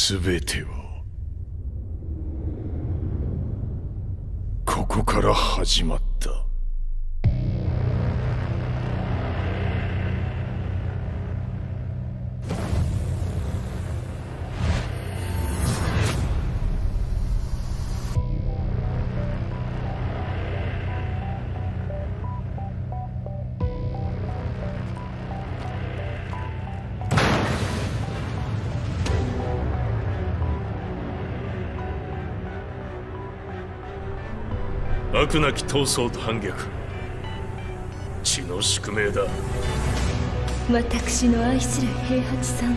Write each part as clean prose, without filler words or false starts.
全てはここから始まった。悪なき闘争と反逆、血の宿命だ。私の愛する平八さんは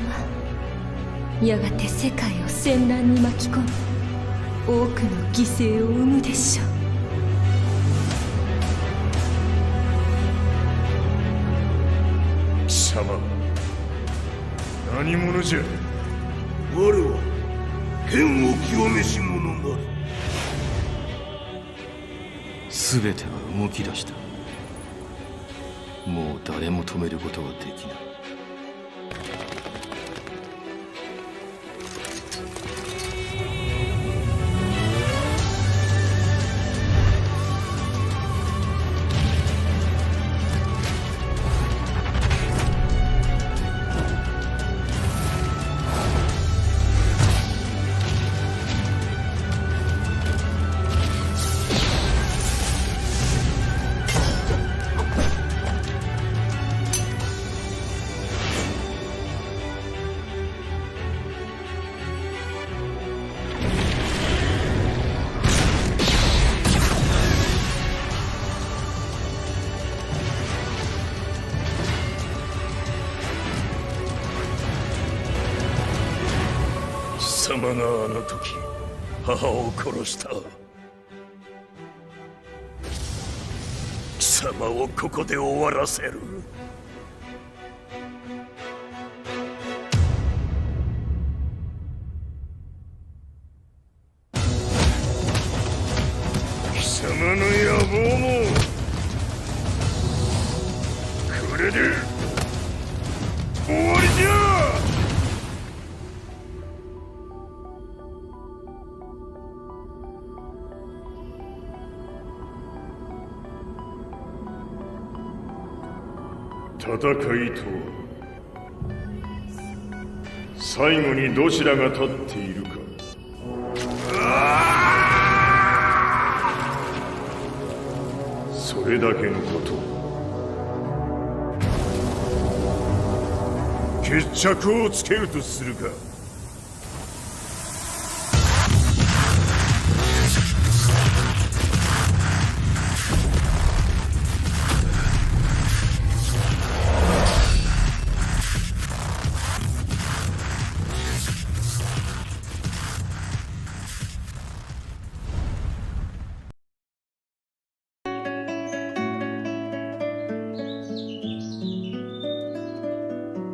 やがて世界を戦乱に巻き込み多くの犠牲を生むでしょう。貴様何者じゃ。我は剣を極めし者なり。全ては動き出した。もう誰も止めることはできない。貴様があの時母を殺した。貴様をここで終わらせる。貴様の野望もこれで終わりじゃ。戦いとは最後にどちらが立っているか。それだけのこと。決着をつけるとするか。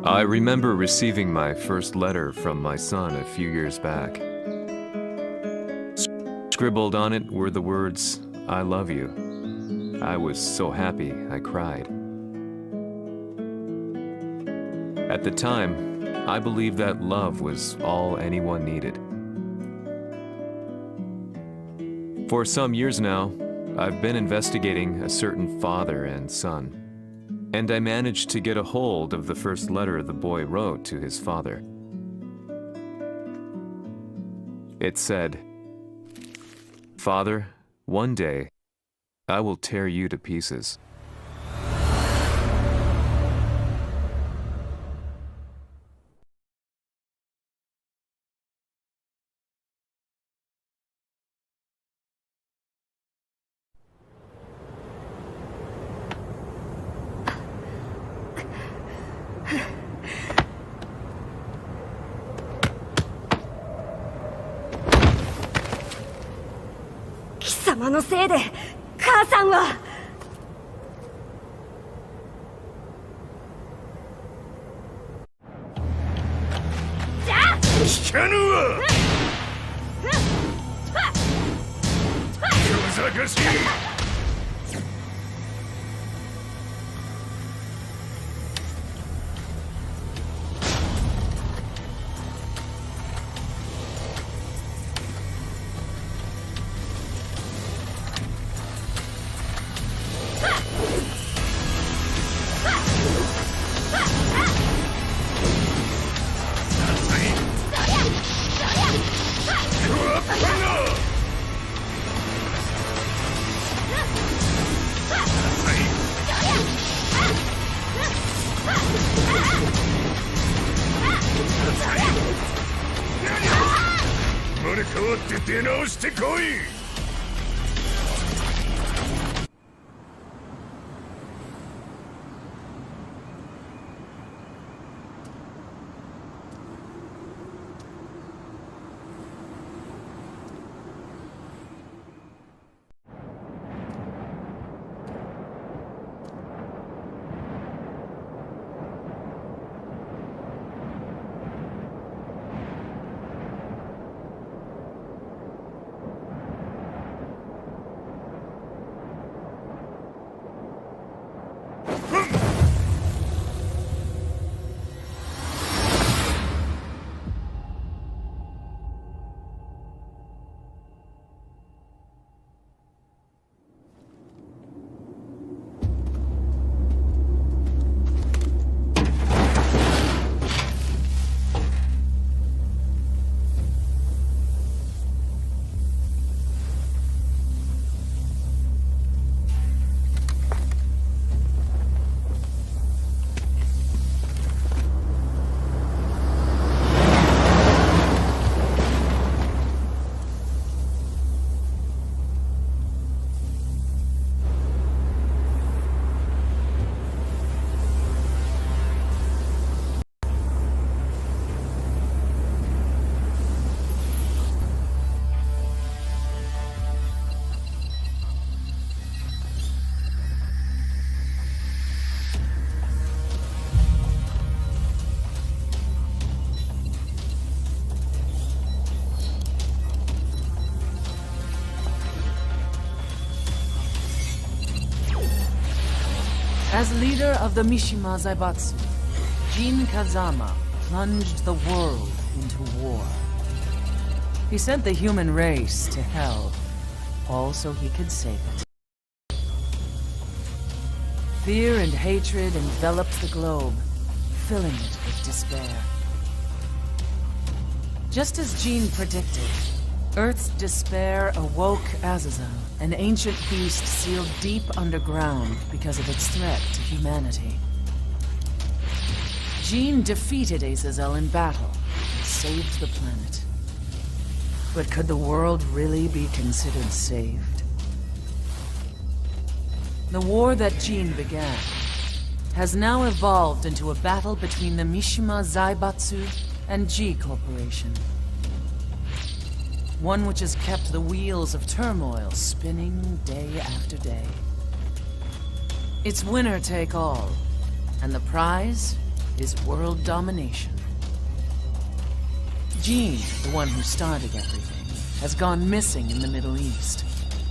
I remember receiving my first letter from my son a few years back. Scribbled on it were the words, "I love you." I was so happy I cried. At the time, I believed that love was all anyone needed. For some years now, I've been investigating a certain father and son. And I managed to get a hold of the first letter the boy wrote to his father. It said, "Father, one day, I will tear you to pieces." "貴様のせいで母さんは。じゃあ聞かぬわ。ふざかしい。生まれ変わって出直してこい。As leader of the Mishima Zaibatsu, Jin Kazama plunged the world into war. He sent the human race to hell, all so he could save it. Fear and hatred enveloped the globe, filling it with despair. Just as Jin predicted, Earth's despair awoke Azazel, an ancient beast sealed deep underground because of its threat to humanity. Jin defeated Azazel in battle and saved the planet. But could the world really be considered saved? The war that Jin began has now evolved into a battle between the Mishima Zaibatsu and G Corporation. One which has kept the wheels of turmoil spinning day after day. It's winner take all, and the prize is world domination. Jin, the one who started everything, has gone missing in the Middle East.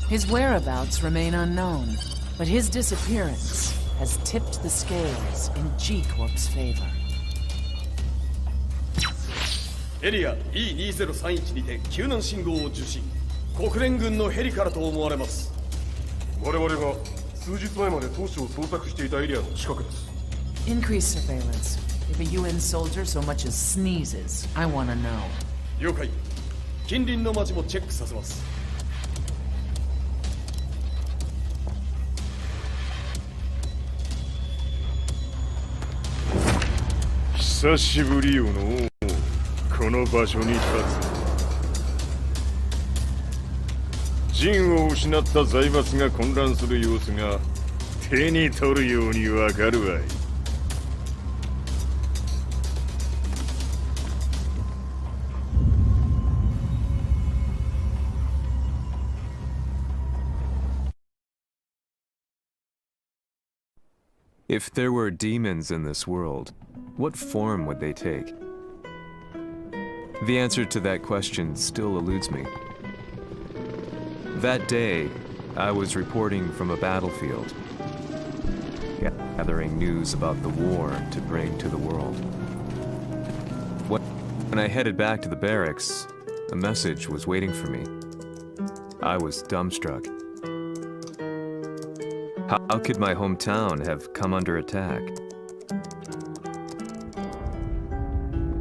His whereabouts remain unknown, but his disappearance has tipped the scales in G Corp's favor. エリア E2031 にて救難信号を受信。国連軍のヘリからと思われます。我々が数日前まで当初を捜索していたエリアの近くです。 Increase surveillance. If a UN soldier so much as sneezes, I want to know. 了解。近隣の町もチェックさせます。久しぶりよの。この場所に立つ。陣を失った財閥が混乱する様子が手に取るようにわかるわい。If there were demons in this world, what form would they take? The answer to that question still eludes me. That day, I was reporting from a battlefield, gathering news about the war to bring to the world. When I headed back to the barracks, a message was waiting for me. I was dumbstruck. How could my hometown have come under attack?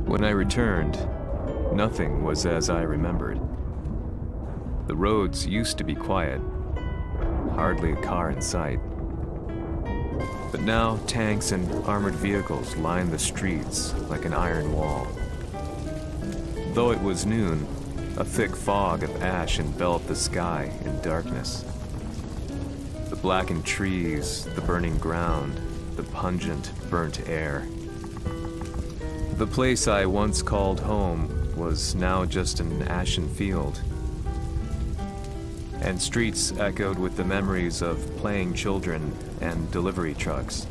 When I returned, nothing was as I remembered. The roads used to be quiet, hardly a car in sight. But now, tanks and armored vehicles line the streets like an iron wall. Though it was noon, a thick fog of ash enveloped the sky in darkness. The blackened trees, the burning ground, the pungent, burnt air. The place I once called home was now just an ashen field. And streets echoed with the memories of playing children and delivery trucks.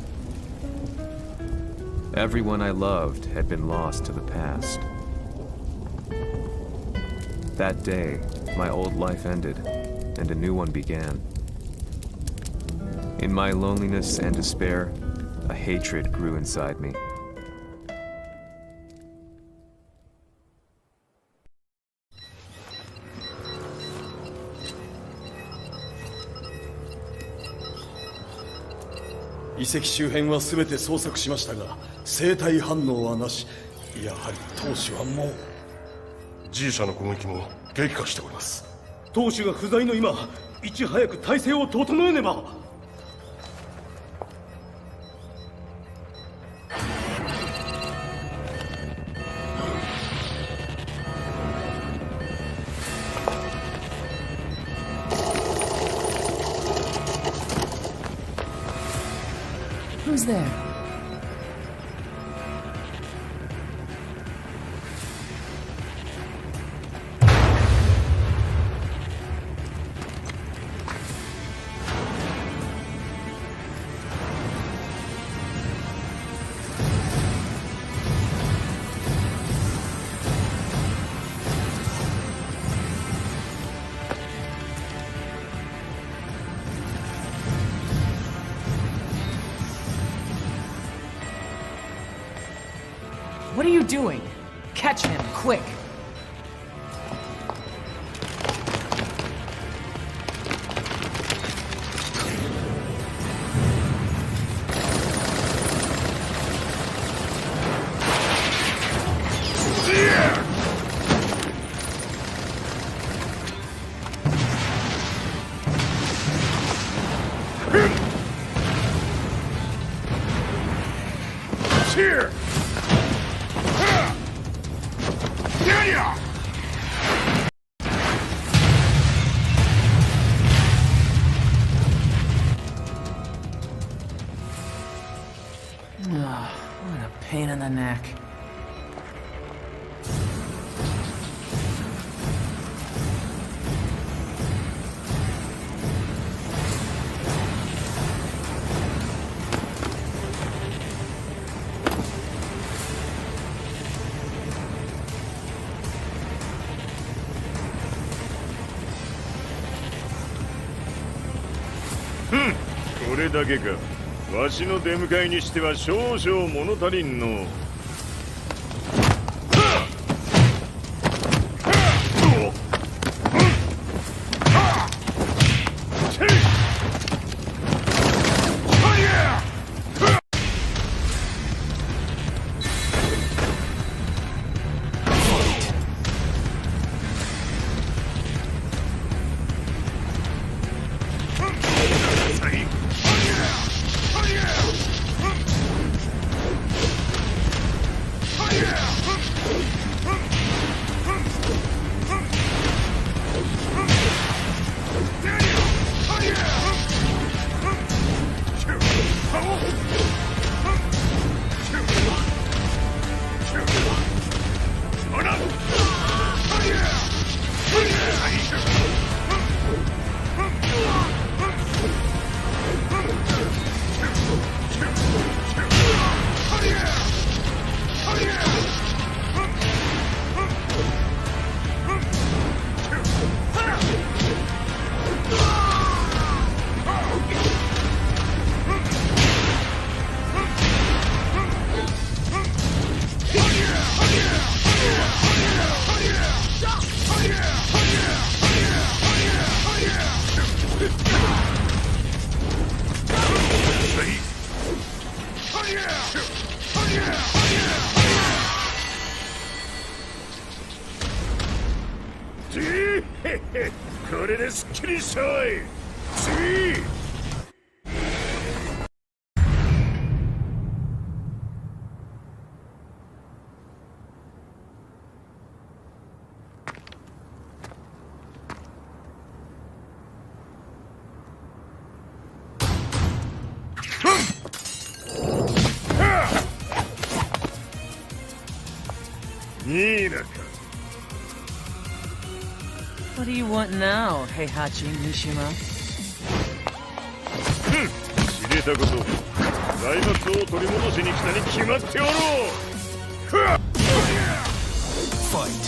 Everyone I loved had been lost to the past. That day, my old life ended, and a new one began. In my loneliness and despair, a hatred grew inside me.遺跡周辺は全て捜索しましたが生体反応はなし。やはり当主はもう G 社の攻撃も激化しております。当主が不在の今いち早く体制を整えねば。Who's there? What are you doing? Catch him, quick! Here! What a pain in the neck. Hmm. これだけか。わしの出迎えにしては少々物足りんの。これですっきりしたわい。次2位だった。 What do you want now, Heihachi Mishima? 知れたこと、財閥を取り戻しに来たに決まっておろう。ふわっ Fight!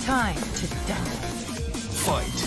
Time to die. Fight!「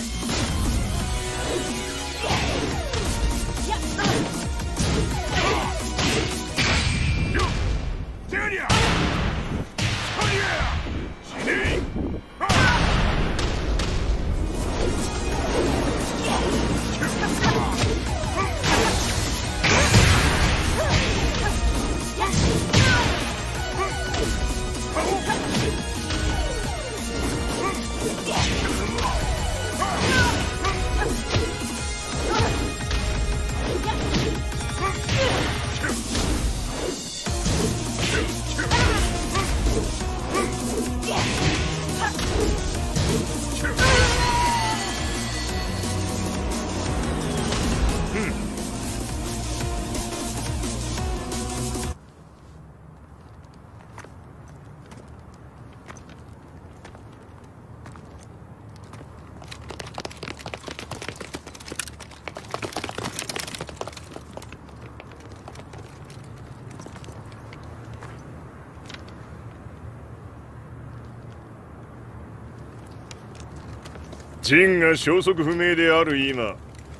ジンが消息不明である今、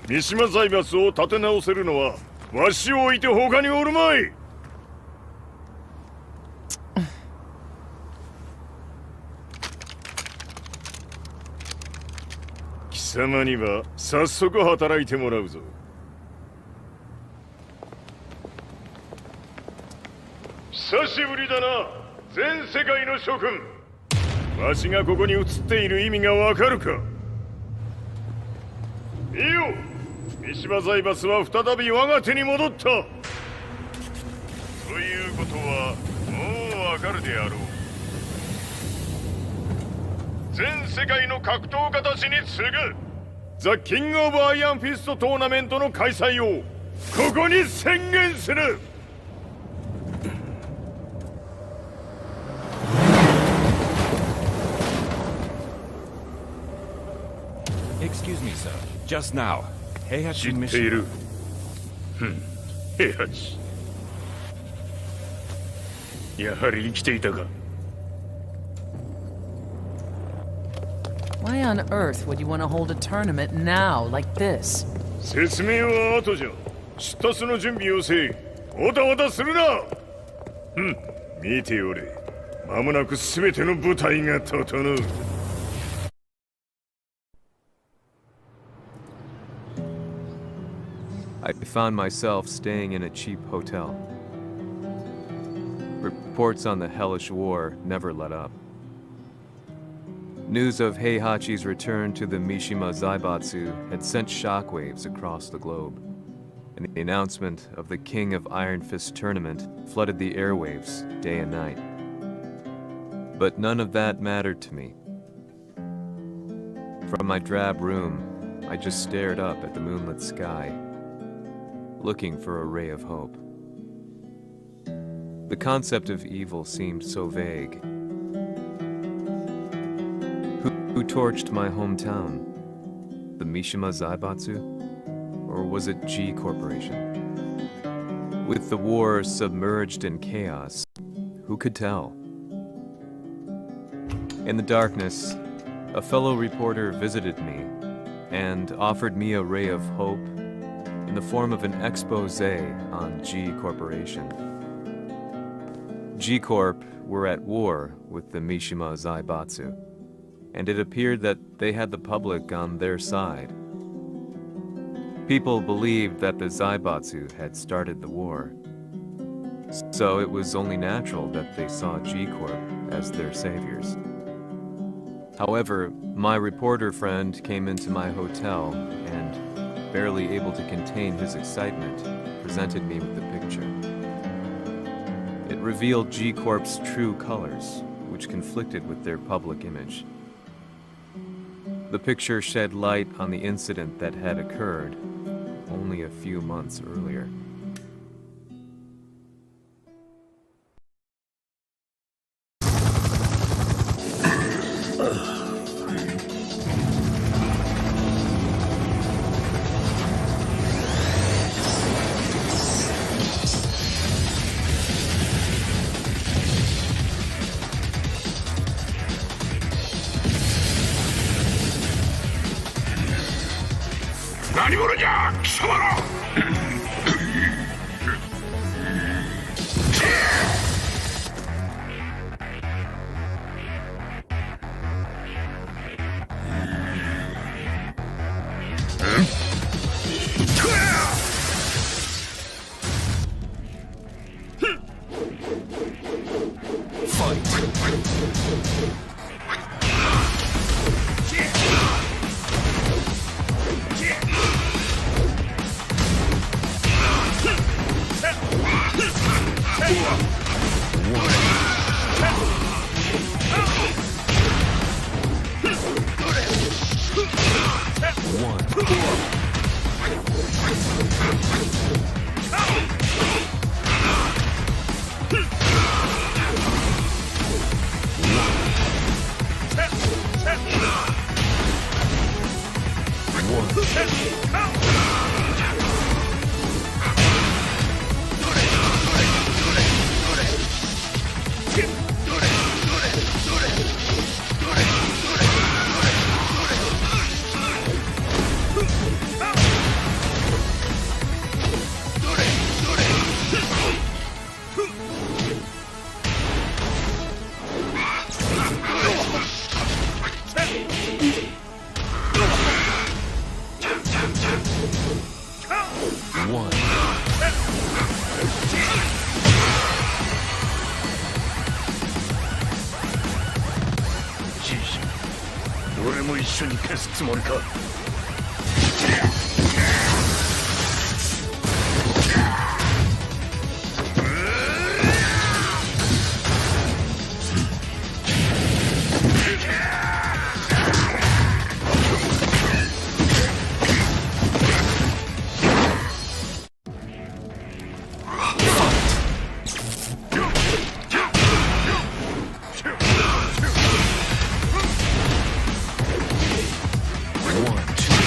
三島財閥を立て直せるのはわしを置いて他におるまい。貴様には早速働いてもらうぞ。久しぶりだな、全世界の諸君。わしがここに映っている意味がわかるか。いいよ、三島財閥は再び我が手に戻った。ということはもうわかるであろう。全世界の格闘家たちに次ぐザ・キング・オブ・アイアンフィストトーナメントの開催をここに宣言する。Excuse me, sir. Just now, 知 Heihachi ってい Mishima. る。平八。やはり生きていたか。 Why on earth would you want to hold a tournament now, like this? 説明は後じゃ。出立の準備をせい。おたおたするな。見ておれ。間もなく全ての部隊が整う。 I found myself staying in a cheap hotel. Reports on the hellish war never let up. News of Heihachi's return to the Mishima Zaibatsu had sent shockwaves across the globe, and the announcement of the King of Iron Fist tournament flooded the airwaves day and night. But none of that mattered to me. From my drab room, I just stared up at the moonlit sky, looking for a ray of hope. The concept of evil seemed so vague. Who torched my hometown? The Mishima Zaibatsu? Or was it G Corporation? With the war submerged in chaos, who could tell? In the darkness, a fellow reporter visited me and offered me a ray of hope in the form of an expose on G Corporation. G Corp were at war with the Mishima Zaibatsu, and it appeared that they had the public on their side. People believed that the Zaibatsu had started the war, so it was only natural that they saw G-Corp as their saviors. However, my reporter friend came into my hotel and, barely able to contain his excitement, presented me with the picture. It revealed G-Corp's true colors, which conflicted with their public image. The picture shed light on the incident that had occurred only a few months earlier. One, two.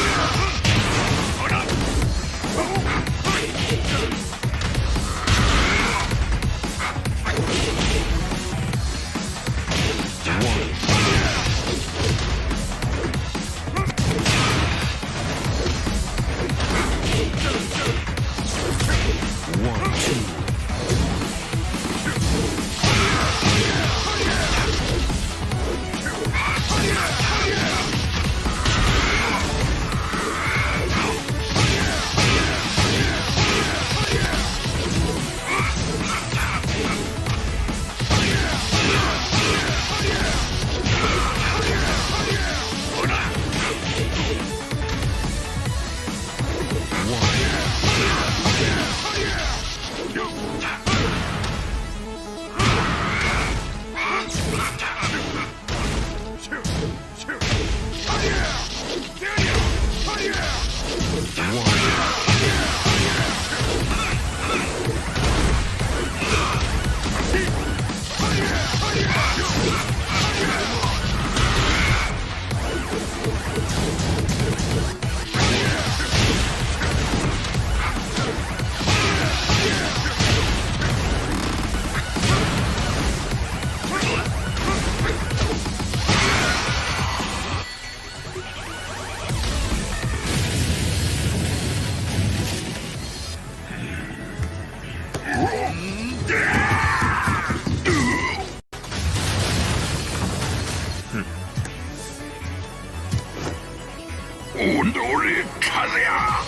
오늘의 카드야!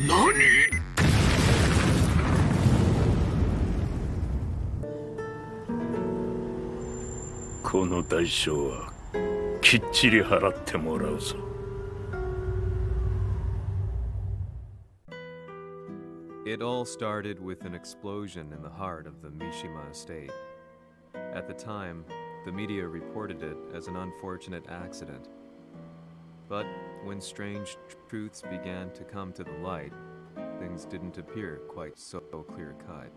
너니? この代償はきっちり払ってもらうぞ。It all started with an explosion in the heart of the Mishima estate. At the time, the media reported it as an unfortunate accident. But when strange truths began to come to the light, things didn't appear quite so clear-cut.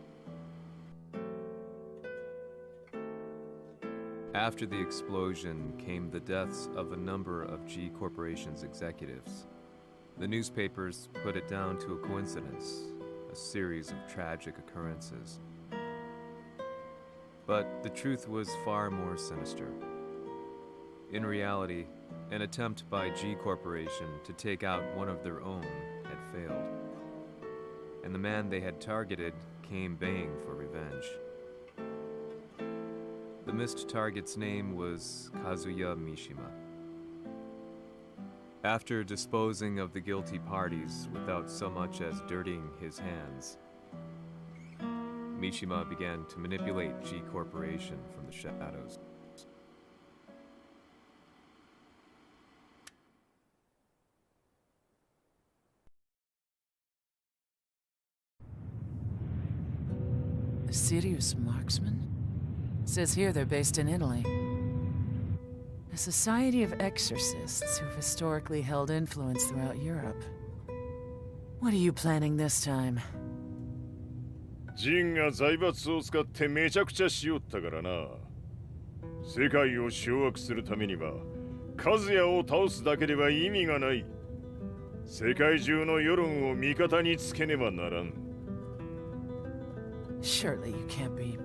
After the explosion came the deaths of a number of G Corporation's executives. The newspapers put it down to a coincidence, a series of tragic occurrences. But the truth was far more sinister. In reality, an attempt by G Corporation to take out one of their own had failed, and the man they had targeted came baying for revenge. The missed target's name was Kazuya Mishima. After disposing of the guilty parties without so much as dirtying his hands, Mishima began to manipulate G Corporation from the shadows. A serious marksman? Says here they're based in Italy. A society of exorcists who've historically held influence throughout Europe. What are you planning this time? ジンが財閥を使ってめちゃくちゃしよったからな。世界を掌握するためにはカズヤを倒すだけでは意味がない。世界中の世論を味方につけねばならん。Surely you can't be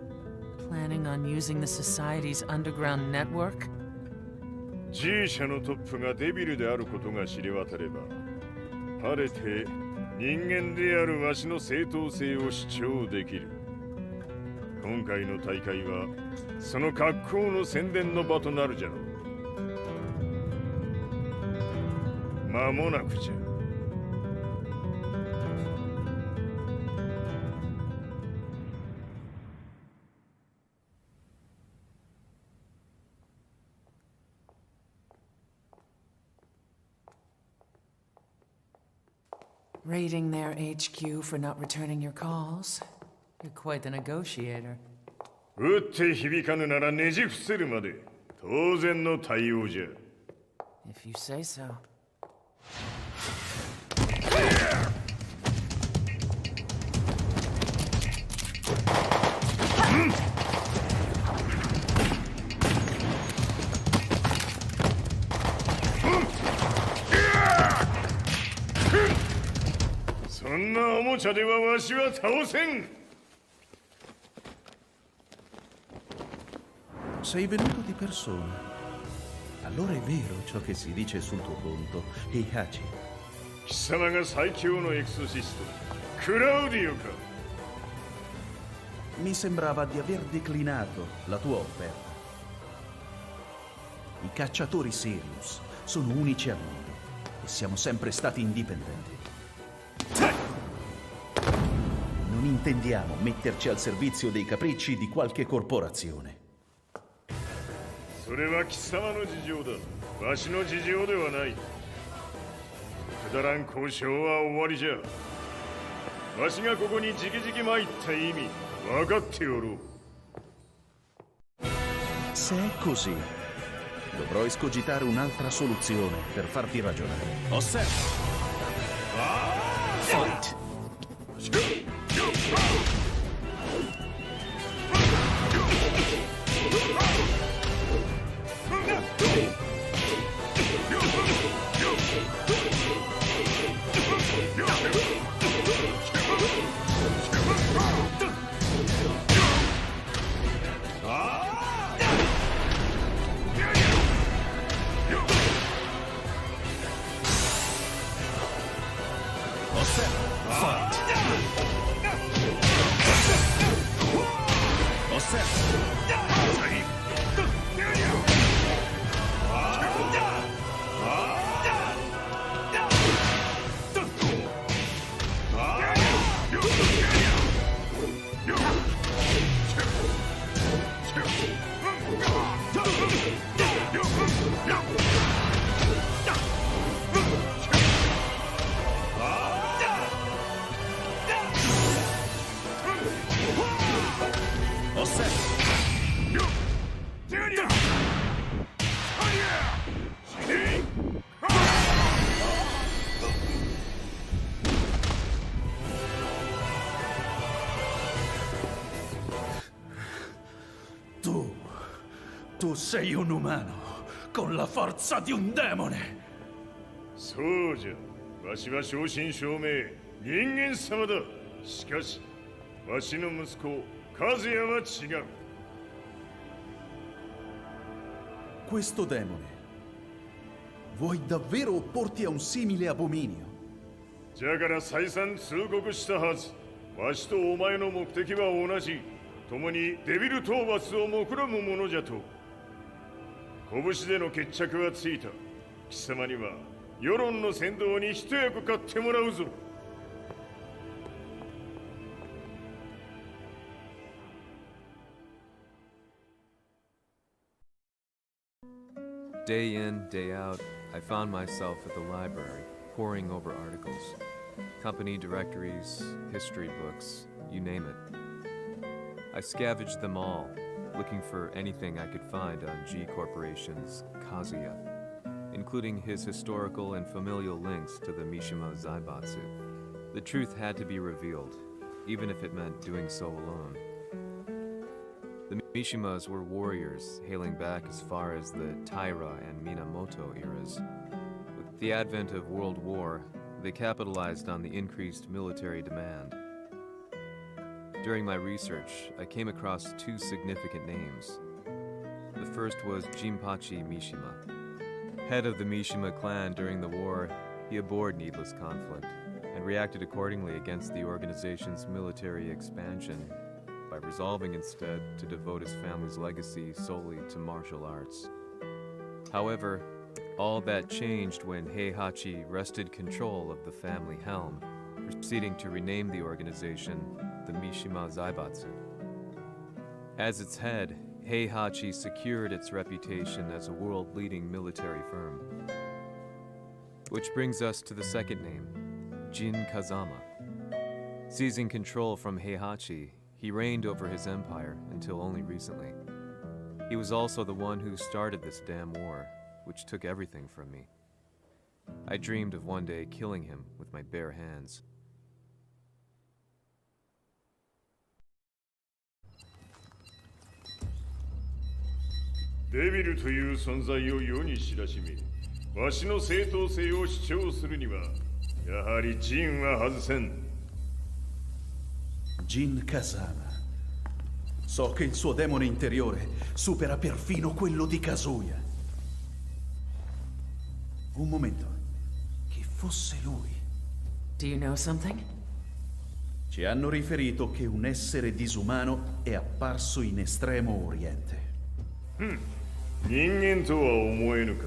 planning on using the society's underground network? G 社のトップがデビルであることが知れ渡れば、晴れて人間であるわしの正当性を主張できる。今回の大会はその格好の宣伝の場となるじゃろう。間もなくじゃ。Raiding their HQ for not returning your calls? You're quite the negotiator. 撃って響かぬならねじ伏せるまで当然の対応じゃ。If you say so. Sei venuto di persona. Allora è vero ciò che si dice sul tuo conto, Heihachi. 貴様が最強のエクソシスト、クラウディオか。Mi sembrava di aver declinato la tua offerta. I cacciatori Sirius sono unici al mondo e siamo sempre stati indipendenti. Non intendiamo metterci al servizio dei capricci di qualche corporazione. それは貴様の事情だ。わしの事情ではない。くだらん交渉は終わりじゃ。わしがここに直々参った意味分かっておろう。Se è così, dovrò escogitare un'altra soluzione per farti ragionare. Osserva! Fight! Fight! Tu sei un umano, con la forza di un demone. そうじゃ。わしは正真正銘人間様だ。しかしわしの息子和也は違う。 Questo demone, vuoi davvero opporti a un simile abominio? じゃから再三通告したはず。わしとお前の目的は同じ。共にデビル討伐を目論むものじゃと。拳での決着はついた。貴様には世論の先導に一役買ってもらうぞ。 Day in, day out, I found myself at the library, poring over articles. Company directories, history books, you name it. I scavenged them all, looking for anything I could find on G Corporation's Kazuya, including his historical and familial links to the Mishima Zaibatsu. The truth had to be revealed, even if it meant doing so alone. The Mishimas were warriors hailing back as far as the Taira and Minamoto eras. With the advent of World War, they capitalized on the increased military demand. During my research, I came across two significant names. The first was Jinpachi Mishima. Head of the Mishima clan during the war, he abhorred needless conflict and reacted accordingly against the organization's military expansion by resolving instead to devote his family's legacy solely to martial arts. However, all that changed when Heihachi wrested control of the family helm, proceeding to rename the organization the Mishima Zaibatsu. As its head, Heihachi secured its reputation as a world-leading military firm. Which brings us to the second name, Jin Kazama. Seizing control from Heihachi, he reigned over his empire until only recently. He was also the one who started this damn war, which took everything from me. I dreamed of one day killing him with my bare hands. Devil という存在を世に知らしめ、わしの正当性を主張するには、やはりジンは外せん。 Jin Kazama. So che il suo demone interiore supera perfino quello di Kazuya. Un momento. Chi fosse lui? Do you know something? Ci hanno riferito che un essere disumano è apparso in Estremo Oriente. 人間とは思えぬか。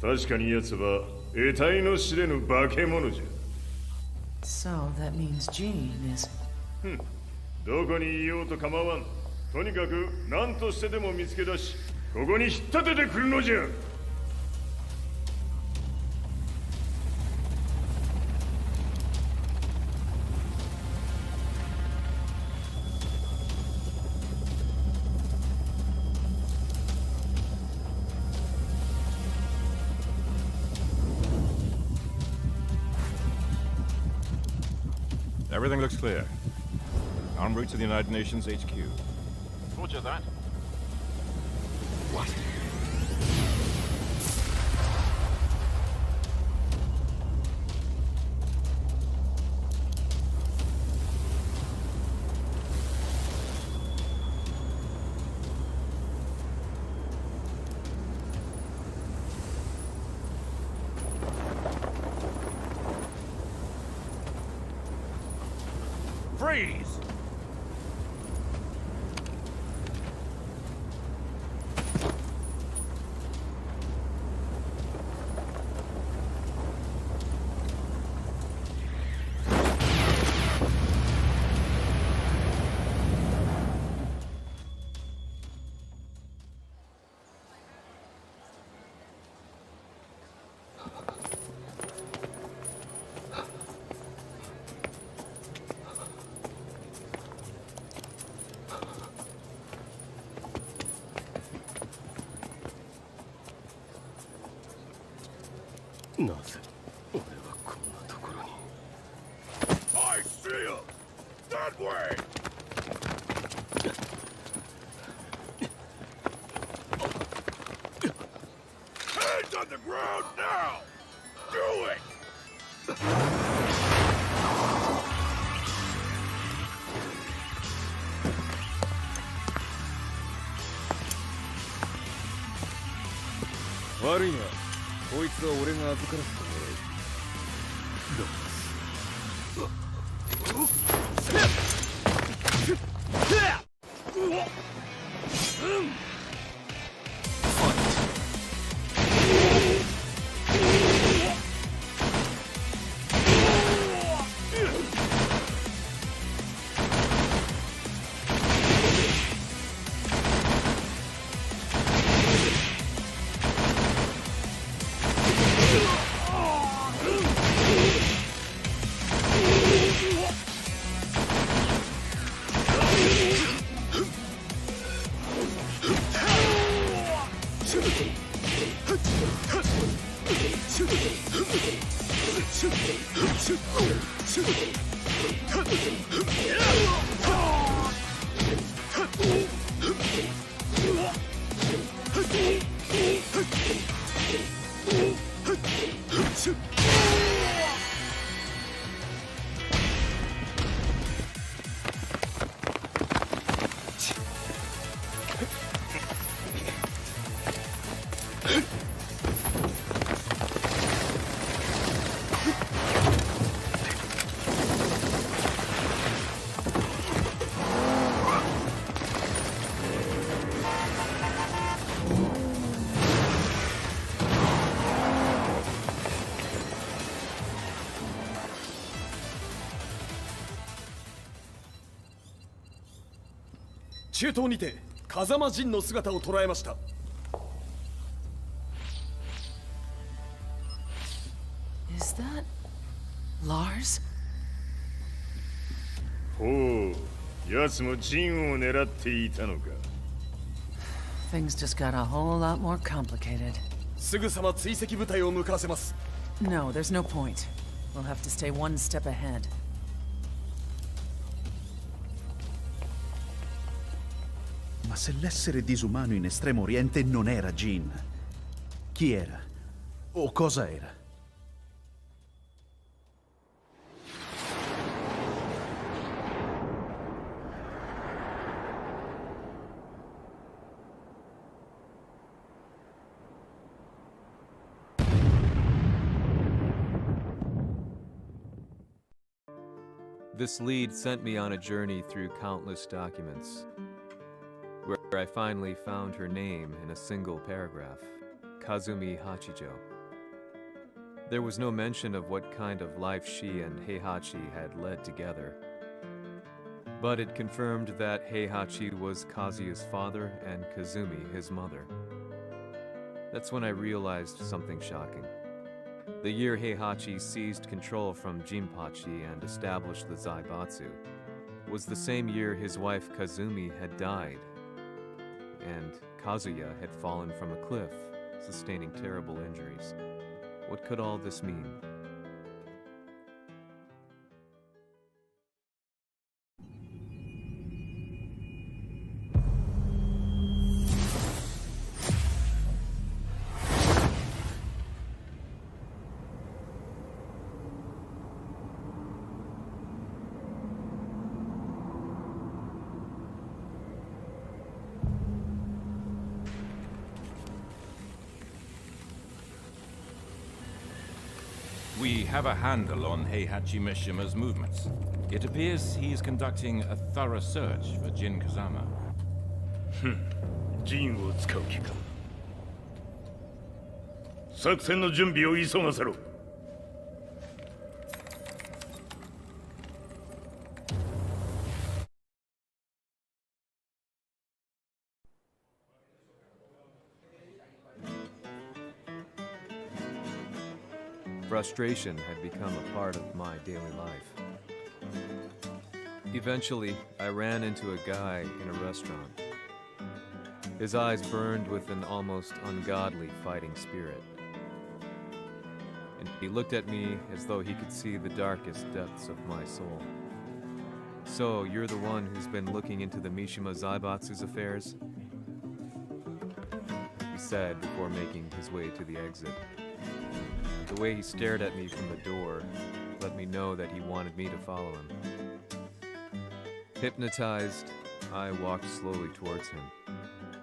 確かに奴は得体の知れぬ化け物じゃ。 So that means Jean is... どこにいようと構わん。とにかく何としてでも見つけ出し、ここに引っ立ててくるのじゃ。 Everything looks clear. En route to the United Nations HQ. Roger that. What? Freeze! なぜ俺はこんなところに。 I see him! That way! Hands on the ground now! Do it! 悪いな、こいつは俺が預からせてもらう。中東にて風間陣の姿を捉えました。Is that Lars? ほう、奴も陣を狙っていたのか。Things just got a whole lot more complicated. すぐさま追跡部隊を向かわせます。No, there's no point. We'll have to stay one step ahead. Ma se l'essere disumano in Estremo Oriente non era Jin, chi era? O cosa era? This lead sent me on a journey through countless documents, where I finally found her name in a single paragraph, Kazumi Hachijo. There was no mention of what kind of life she and Heihachi had led together, but it confirmed that Heihachi was Kazuya's father and Kazumi his mother. That's when I realized something shocking. The year Heihachi seized control from Jinpachi and established the Zaibatsu was the same year his wife Kazumi had died, and Kazuya had fallen from a cliff, sustaining terrible injuries. What could all this mean? We have a handle on Heihachi Mishima's movements. It appears he is conducting a thorough search for Jin Kazama. 陣を使う気か。作戦の準備を急がせろ。Frustration had become a part of my daily life. Eventually, I ran into a guy in a restaurant. His eyes burned with an almost ungodly fighting spirit. and he looked at me as though he could see the darkest depths of my soul. So, you're the one who's been looking into the Mishima Zaibatsu's affairs? He said before making his way to the exit. The way he stared at me from the door let me know that he wanted me to follow him. Hypnotized, I walked slowly towards him.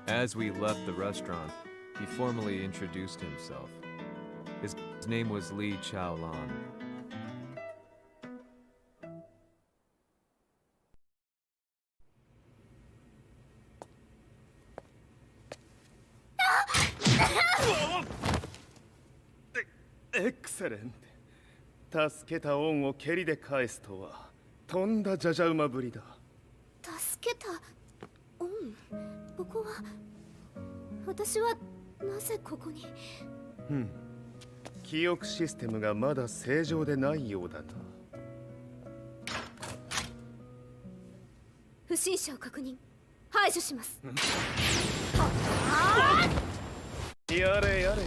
As we left the restaurant, he formally introduced himself. His name was Lee Chaolan. Excellent. 助けた恩を蹴りで返すとはとんだじゃじゃ馬ぶりだ。助けた恩？ここは私はなぜここに？記憶システムがまだ正常でないようだな。不審者を確認。排除します。やれやれ。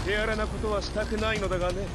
手荒なことはしたくないのだがね。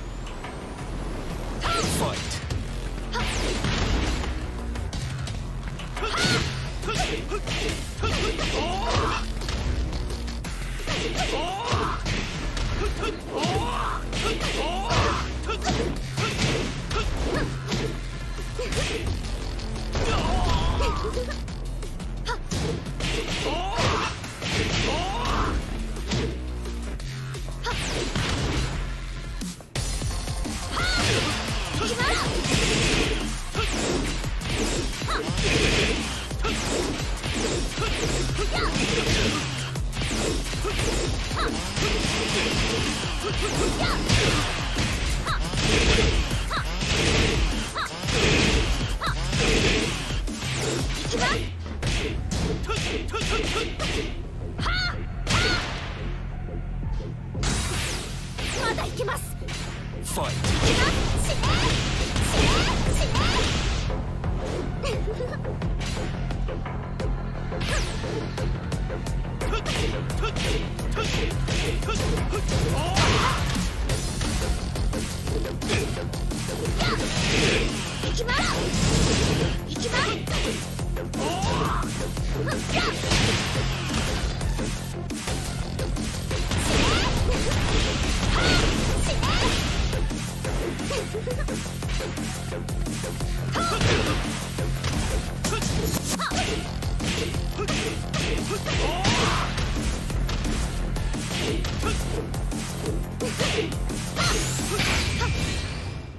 まだ行きます。ファイ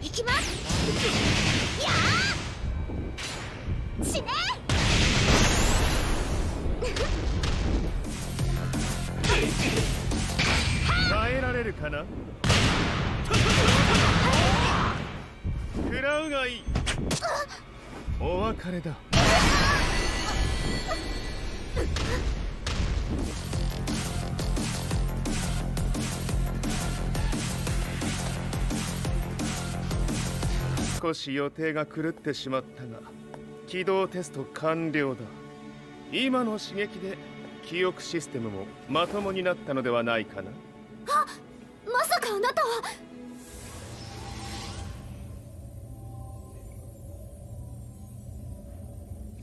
行きます。やあ死ね。耐えられるかな。食らうがいい。お別れだ。少し予定が狂ってしまったが起動テスト完了だ。今の刺激で記憶システムもまともになったのではないかな。あ、まさかあなたは。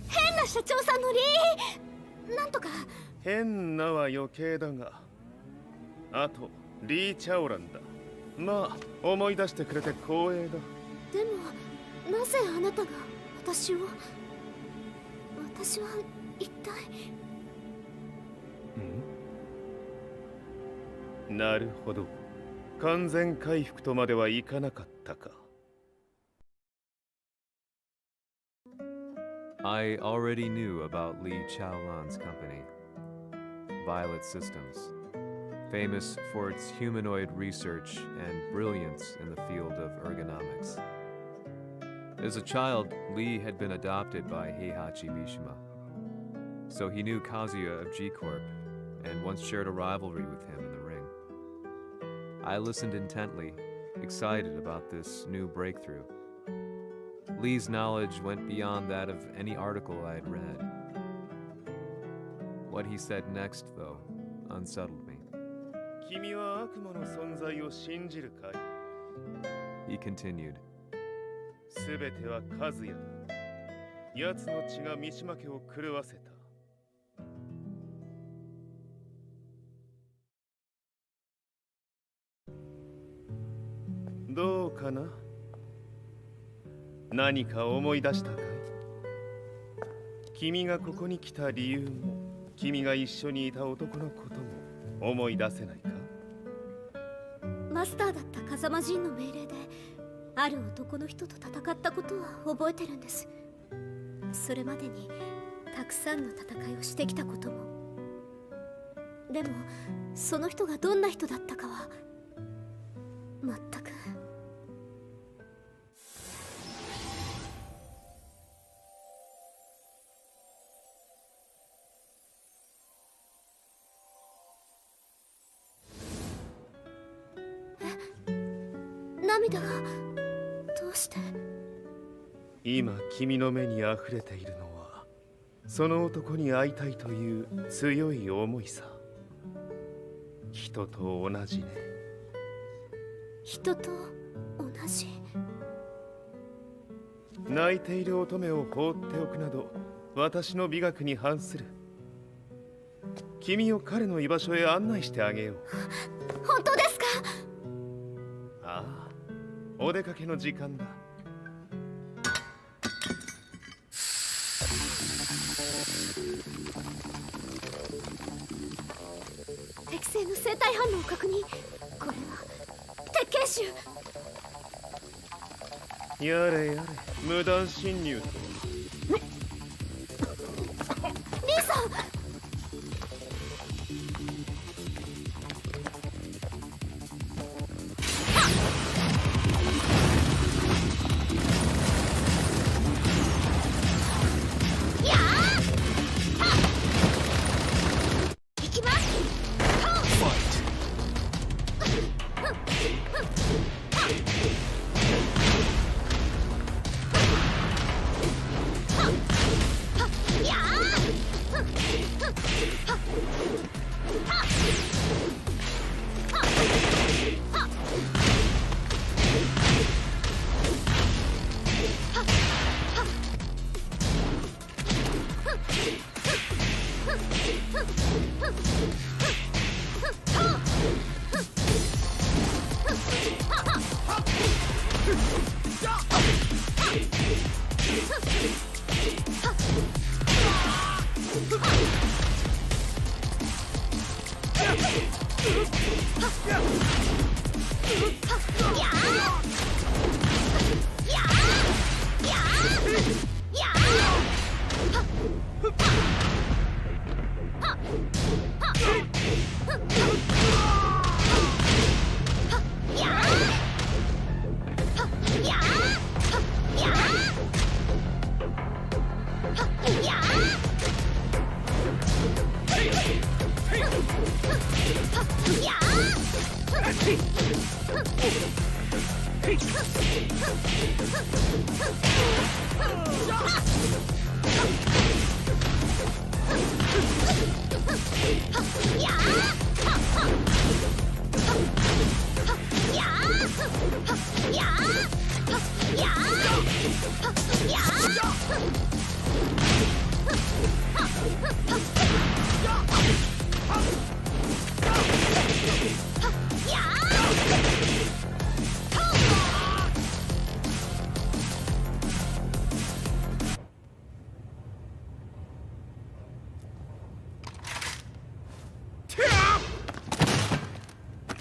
変な社長さんのリーなんとか。変なは余計だが、あとリー・チャオランだ。まあ思い出してくれて光栄だ。でもなぜあなたが私を。私は一体。なるほど。完全回復とまではいかなかったか。I already knew about Lee Chaolan's company, Violet Systems, famous for its humanoid research and brilliance in the field of ergonomics. As a child, Lee had been adopted by Heihachi Mishima, so he knew Kazuya of G-Corp and once shared a rivalry with him in the ring. I listened intently, excited about this new breakthrough. Lee's knowledge went beyond that of any article I had read. What he said next, though, unsettled me. 君は悪魔の存在を信じるかい？ He continued. すべては和也だ。奴の血が三島家を狂わせた。どうかな？何か思い出したかい？君がここに来た理由も、君が一緒にいた男のことも思い出せないか？マスターだった風間陣の命令である男の人と戦ったことは覚えてるんです。それまでにたくさんの戦いをしてきたことも。でもその人がどんな人だったかは全く。涙がどうして？今君の目に溢れているのはその男に会いたいという強い思いさ。人と同じね。人と同じ？泣いている乙女を放っておくなど私の美学に反する。君を彼の居場所へ案内してあげよう。本当ですか？ああ、お出かけの時間だ。適正の生体反応を確認。これは鉄拳臭。やれやれ、無断侵入と。リーさん。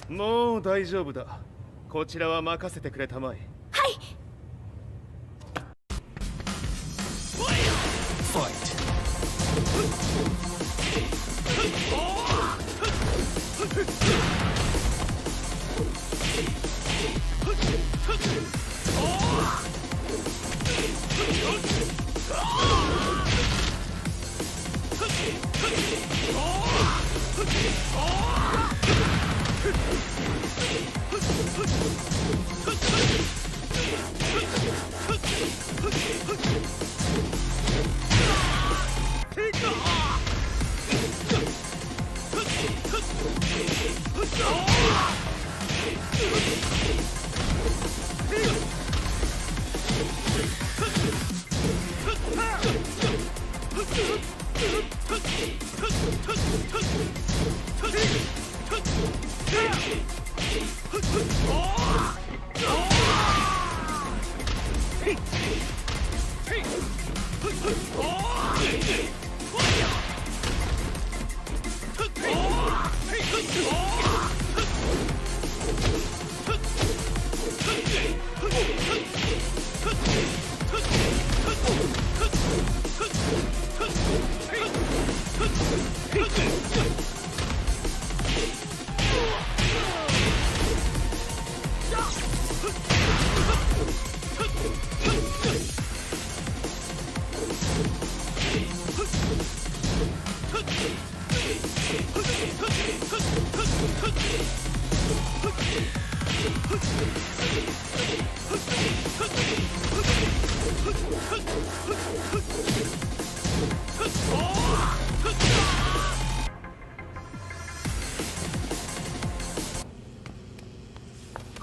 もう大丈夫だ。こちらは任せてくれたまえ。はい。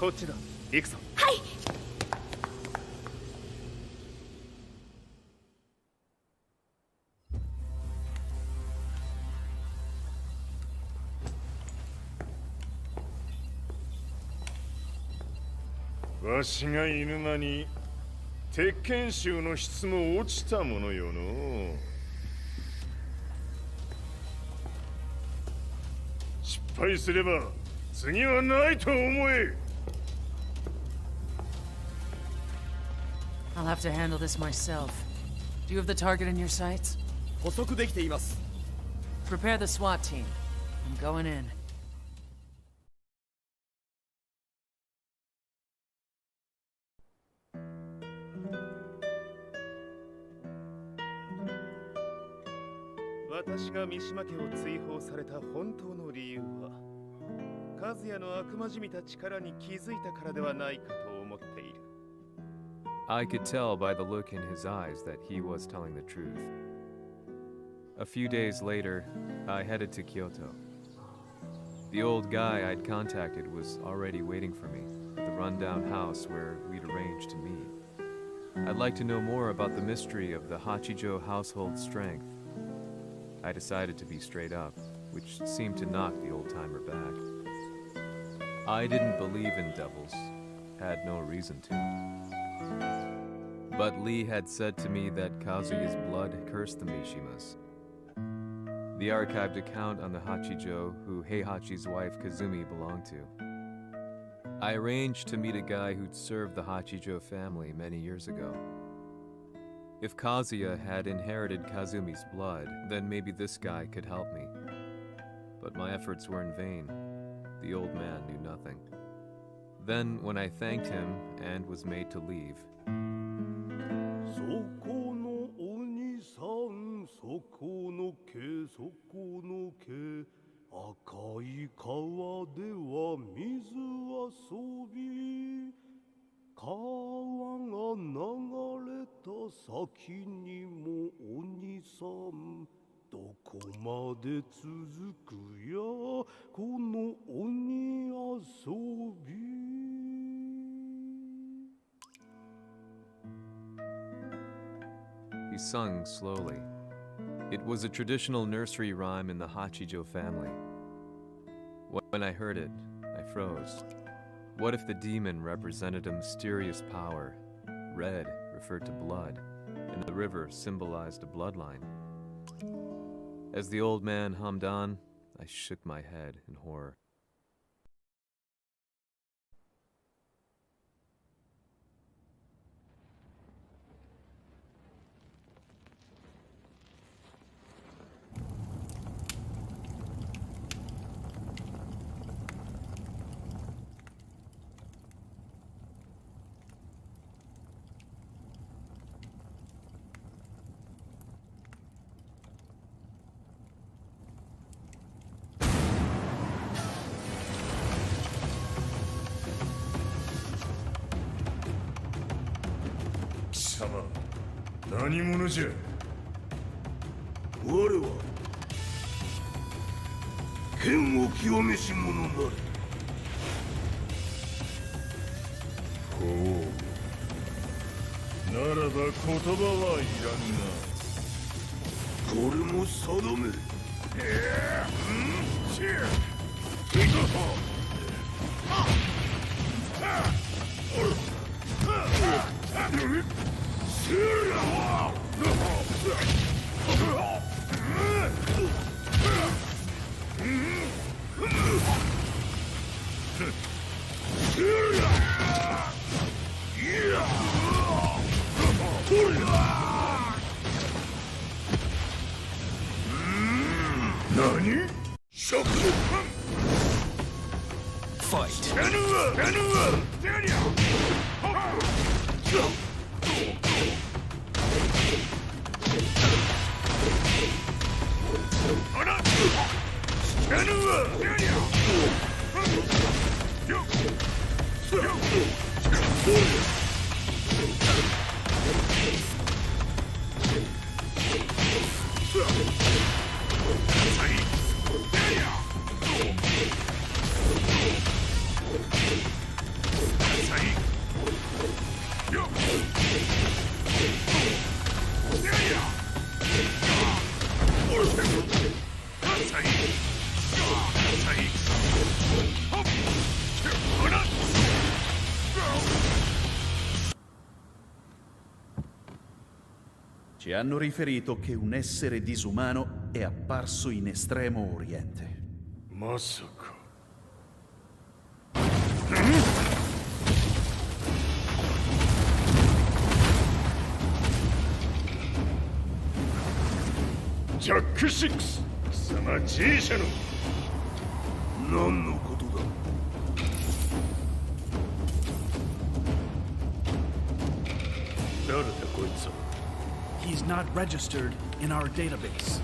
こっちだ。行くぞ。はい。わしが犬間に鉄拳衆の質も落ちたものよの。失敗すれば次はないと思え。I'll have to handle this myself. Do you have the target in your sights? 捕捉できています。Prepare the SWAT team. I'm going in. 私が三島家を追放された本当の理由は、和也の悪魔じみた力に気づいたからではないかと思っている。I could tell by the look in his eyes that he was telling the truth. A few days later, I headed to Kyoto. The old guy I'd contacted was already waiting for me at the rundown house where we'd arranged to meet. I'd like to know more about the mystery of the Hachijo household strength. I decided to be straight up, which seemed to knock the old-timer back. I didn't believe in devils, had no reason to. But Lee had said to me that Kazuya's blood cursed the Mishimas. The archived account on the Hachijo who Heihachi's wife Kazumi belonged to. I arranged to meet a guy who'd served the Hachijo family many years ago. If Kazuya had inherited Kazumi's blood, then maybe this guy could help me. But my efforts were in vain. The old man knew nothing. Then, when I thanked him and was made to leave, そこのお兄さん、そこの毛、そこの毛、赤い川では水遊び、川が流れた先にもお兄さん、どこまで続くやこの鬼遊び。he sung slowly. It was a traditional nursery rhyme in the Hachijo family. When I heard it, I froze. What if the demon represented a mysterious power? Red referred to blood, and the river symbolized a bloodline. As the old man hummed on, I shook my head in horror.貴様、何者じゃ。我は剣を清めし者なり。ほう。ならば言葉はいらんな。これも定め。行くぞ。Ci hanno riferito che un essere disumano è apparso in Estremo Oriente. まさか。ジャック6、貴様 G 社の何のことだ。誰だこいつは。 He's not registered in our database.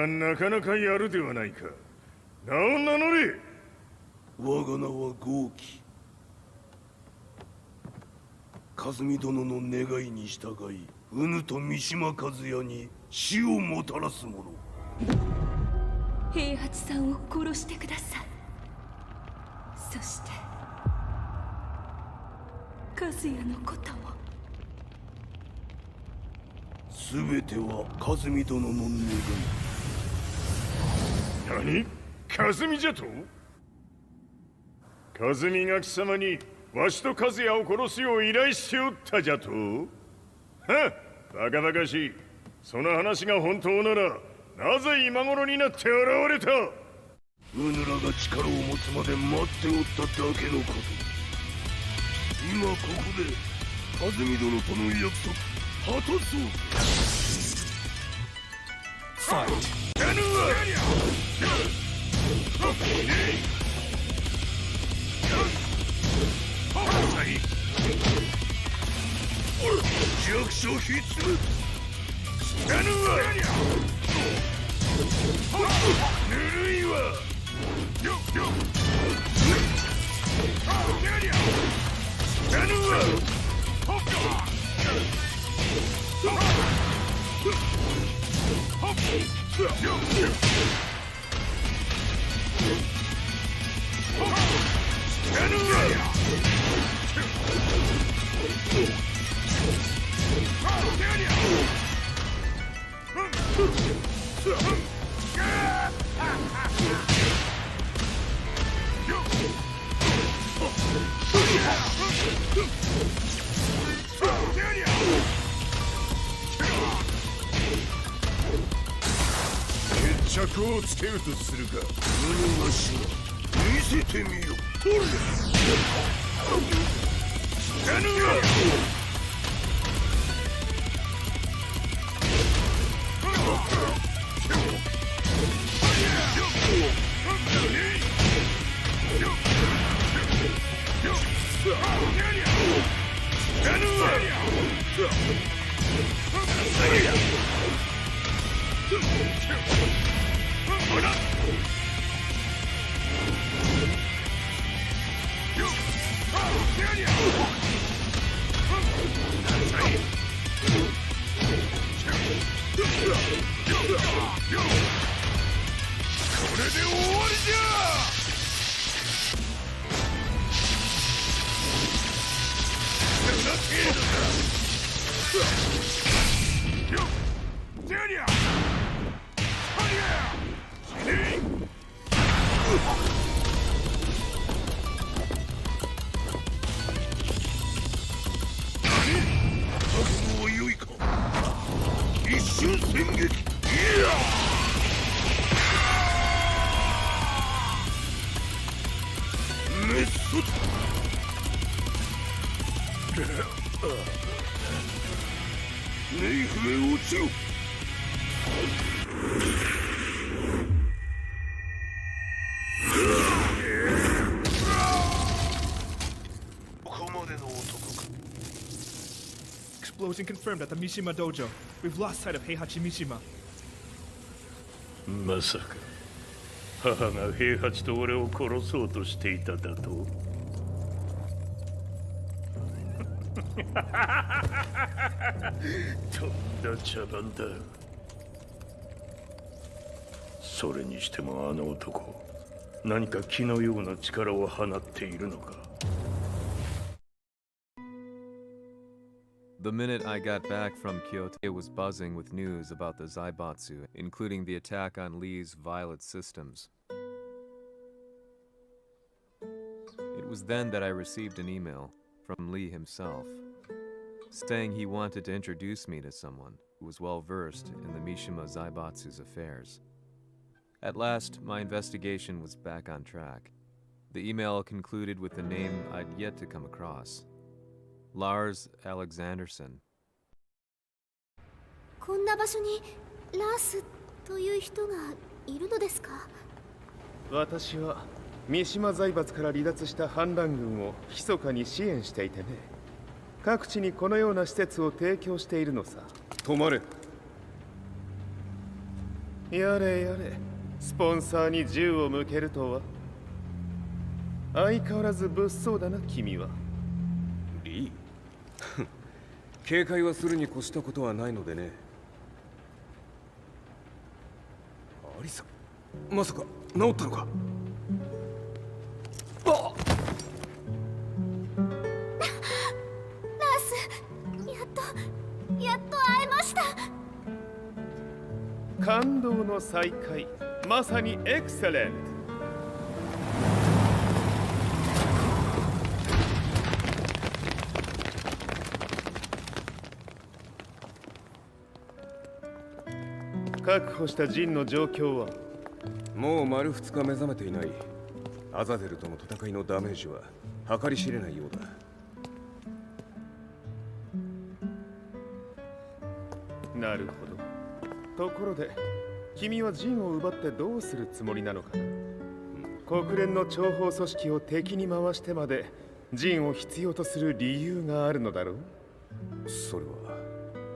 なかなかやるではないか。名を名乗れ。我が名は豪輝。和美殿の願いに従いうぬと三島和也に死をもたらす者。平八さんを殺してください。そして和也のことも。全ては和美殿の願い。何？和美じゃと？和美が貴様にわしと和也を殺すよう依頼しておったじゃと？はっ、バカバカしい。その話が本当ならなぜ今頃になって現れた？うぬらが力を持つまで待っておっただけのこと。今ここで和美殿との約束果たそう。ファイト。弱小必須。ぬるいわ。決着をつけるとするか。無のわしは見せてみよ。ほれやるわ。これで終わりじゃ。もうよいか。一瞬戦撃。いやメッソネイフへ落ちろ。ここまでの男か。 Explosion confirmed at the Mishima Dojo. We've lost sight of Heihachi Mishima. まさか母が平八と俺を殺そうとしていただと。とんだ茶番だ。それにしてもあの男、何か気のような力を放っているのか。 The minute I got back from Kyoto, it was buzzing with news about the Zaibatsu, including the attack on Lee's Violet systems. It was then that I received an email from Lee himself, saying he wanted to introduce me to someone who was well versed in the Mishima Zaibatsu's affairs. At last, my investigation was back on track. The email concluded with a name I'd yet to come across. Lars Alexanderson. こんな場所にラースという人がいるのですか。私は三島財閥から離脱した反乱軍を密かに支援していてね。各地にこのような施設を提供しているのさ。止まれ。やれやれ、スポンサーに銃を向けるとは。相変わらず物騒だな、君は。リー警戒はするに越したことはないのでね。アリサ、まさか治ったのか。あっラース、やっと会えました。感動の再会、まさにエクセレント。確保したジンの状況は。もう丸2日目覚めていない。アザゼルとの戦いのダメージは計り知れないようだ。なるほど。ところで君はジンを奪ってどうするつもりなのかな。国連の諜報組織を敵に回してまでジンを必要とする理由があるのだろう。それは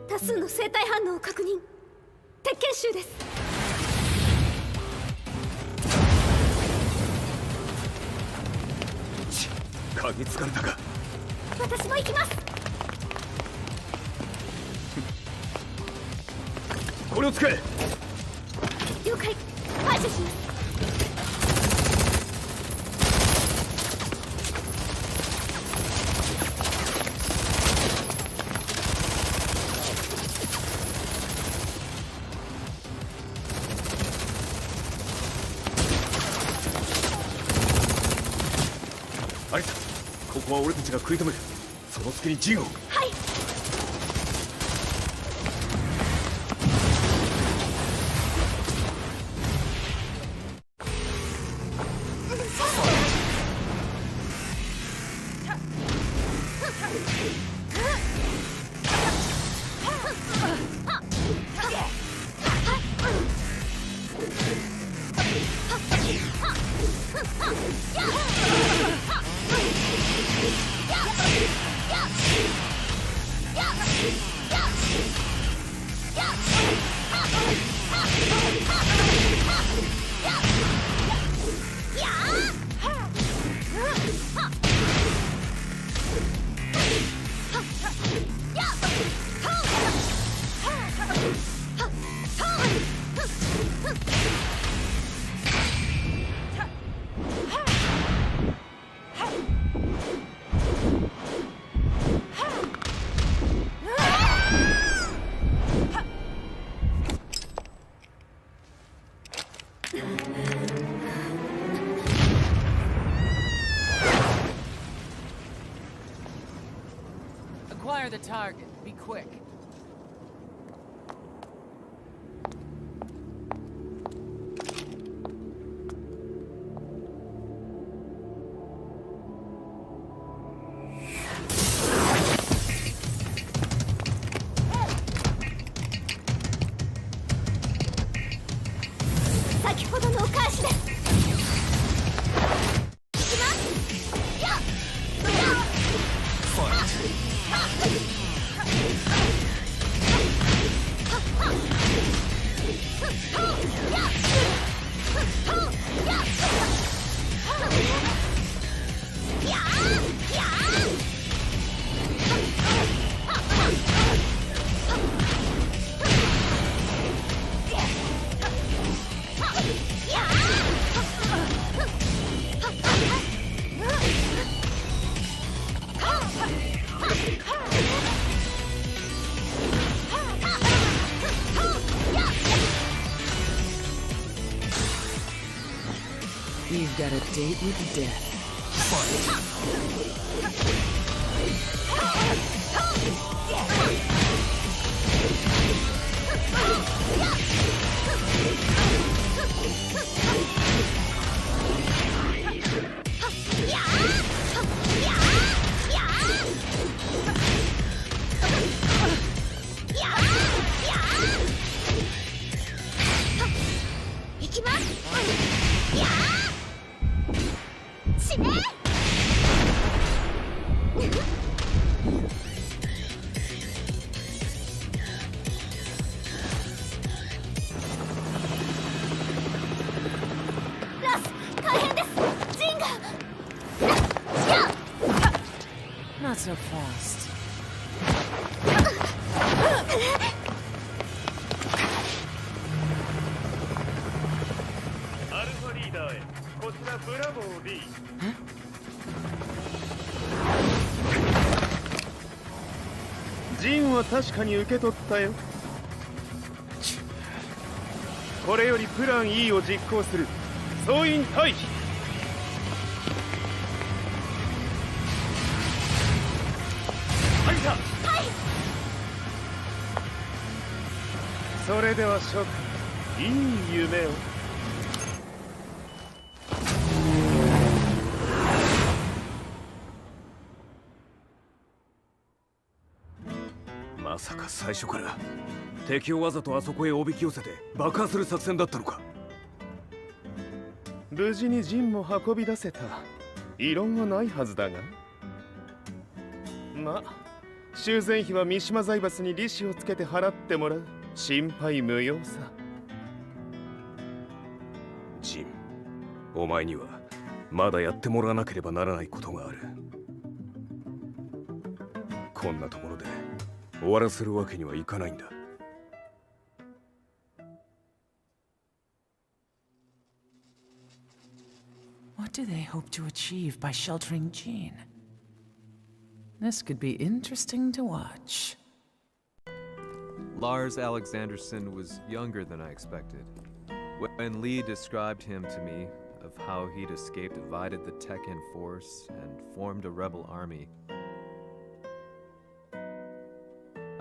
多数の生体反応を確認。鉄拳衆です。鍵つかれたか。私も行きます。これを使え。了解。排除します。アリサ、ここは俺たちが食い止める。その隙にジンを。はい。Acquire the target. Be quick. You've got a date with death. Not so fast. アルファリーダーへ。こちらブラボー D。ジンは確かに受け取ったよ。これよりプラン E を実行する。総員退避。はい。それでは諸君、いい夢を。まさか最初から敵をわざとあそこへおびき寄せて爆破する作戦だったのか。無事にジンも運び出せた。異論はないはずだが。まあ修繕費は三島財閥に利子をつけて払ってもらう。心配無用さ。ジン、お前にはまだやってもらわなければならないことがある。こんなところで終わらせるわけにはいかないんだ。What do they hope to achieve by sheltering Jean? This could be interesting to watch. Lars Alexanderson was younger than I expected. When Lee described him to me, of how he'd escaped divided the Tekken force and formed a rebel army.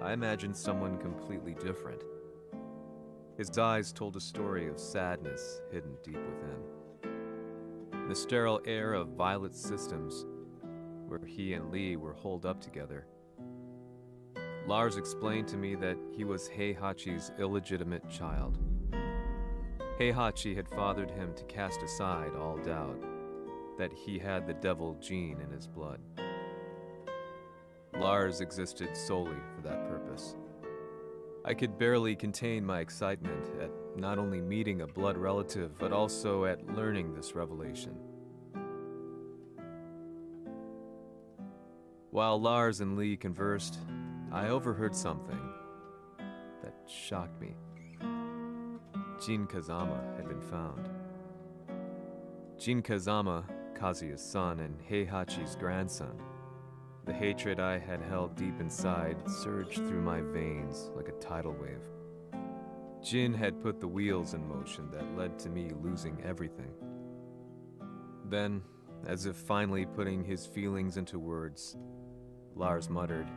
I imagined someone completely different. His eyes told a story of sadness hidden deep within. In the sterile air of Violet Systems, where he and Lee were holed up together, Lars explained to me that he was Heihachi's illegitimate child. Heihachi had fathered him to cast aside all doubt that he had the devil gene in his blood. Lars existed solely for that purpose. I could barely contain my excitement at not only meeting a blood relative, but also at learning this revelation. While Lars and Lee conversed, I overheard something that shocked me. Jin Kazama had been found. Jin Kazama, Kazuya's son and Heihachi's grandson. The hatred I had held deep inside surged through my veins like a tidal wave. Jin had put the wheels in motion that led to me losing everything. Then, as if finally putting his feelings into words, Lars muttered,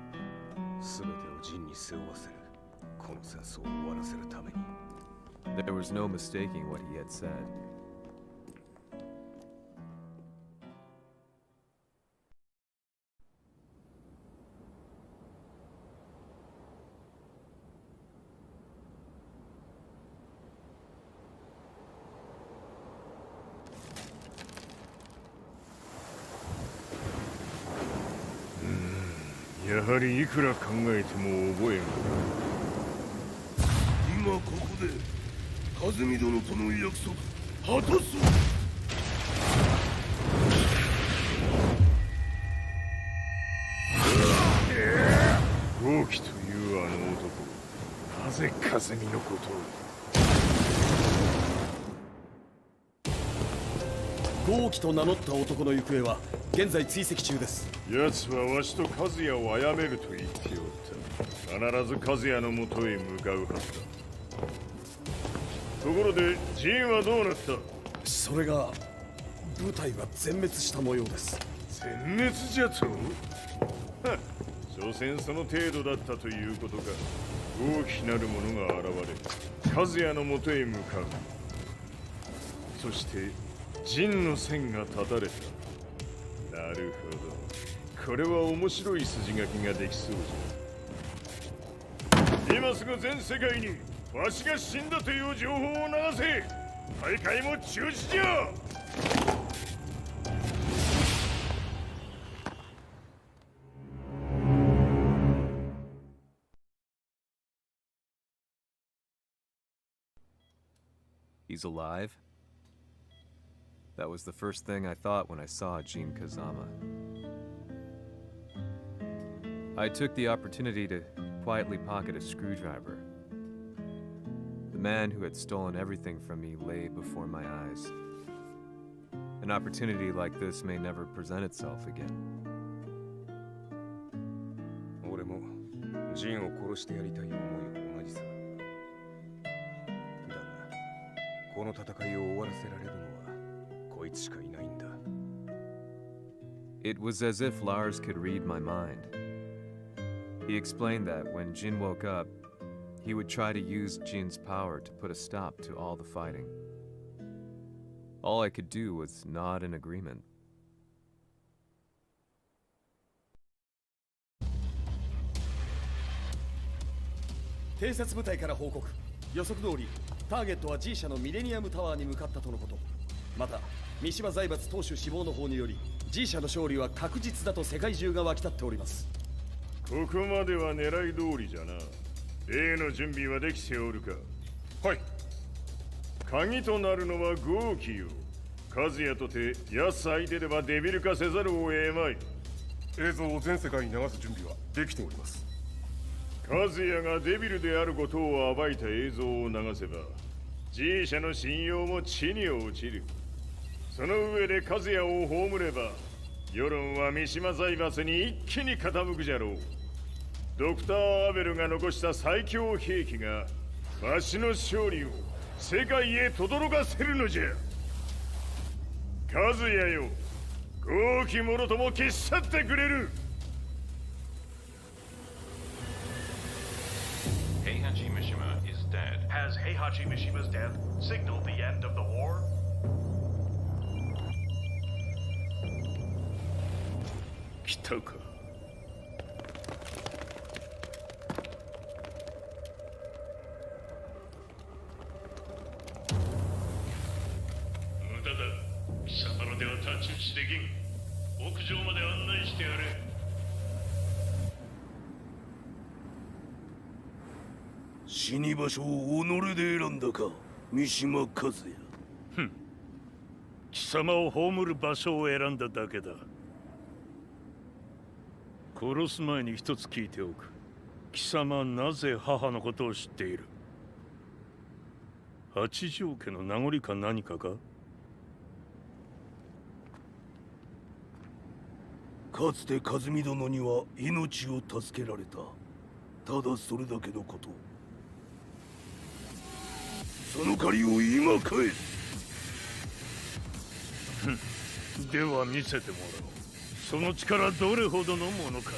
There was no mistaking what he had said. やはりいくら考えても覚えん。今ここで和美殿との約束果たそう。豪輝というあの男、なぜ風見のことを。豪輝と名乗った男の行方は現在追跡中です。奴はわしと和也を殺めると言っておった。必ず和也のもとへ向かうはずだ。ところでジンはどうなった？それが部隊は全滅した模様です。全滅じゃと？はっ、所詮その程度だったということか。大きなる者が現れ、和也のもとへ向かう。そして陣の線が断たれた。なるほど。これは面白い筋書きができそうじゃ。今すぐ全世界にわしが死んだという情報を流せ。大会も中止じゃ。He's alive? That was the first thing I thought when I saw Jin Kazama. I took the opportunity to quietly pocket a screwdriver. The man who had stolen everything from me lay before my eyes. An opportunity like this may never present itself again. 俺もジンを殺してやりたい思いは同じさ。だが、この戦いを終わらせられるのはこいつしかいないんだ。It was as if Lars could read my mind. He explained that when Jin woke up, he would try to use Jin's power to put a stop to all the fighting. All I could do was nod in agreement. 偵察部隊から報告。予測通り、ターゲットは G 社のミレニアムタワーに向かったとのこと。また、三島財閥当主死亡の方により、G 社の勝利は確実だと世界中が沸き立っております。ここまでは狙い通りじゃな。例の準備はできておるか。はい。鍵となるのは豪輝よ。和也とて奴相手ではデビル化せざるを得まい。映像を全世界に流す準備はできております。和也がデビルであることを暴いた映像を流せば G 社の信用も地に落ちる。その上で和也を葬れば世論は三島財閥に一気に傾くじゃろう。ドクター・アベルが残した最強兵器がわしの勝利を世界へ轟かせるのじゃ。和也よ、豪気者とも消し去ってくれる。Heihachi Mishima is dead. Has Heihachi Mishima's death signaled the end of the war? 来たか。無駄だ。貴様のでは太刀打ちできん。屋上まで案内してやれ。死に場所を己で選んだか、三島和也。貴様を葬る場所を選んだだけだ。殺す前に一つ聞いておく。貴様はなぜ母のことを知っている？八条家の名残か何かか？かつて和美殿には命を助けられた。ただそれだけのこと。その借りを今返す。では見せてもらおう。その力どれほどのものか。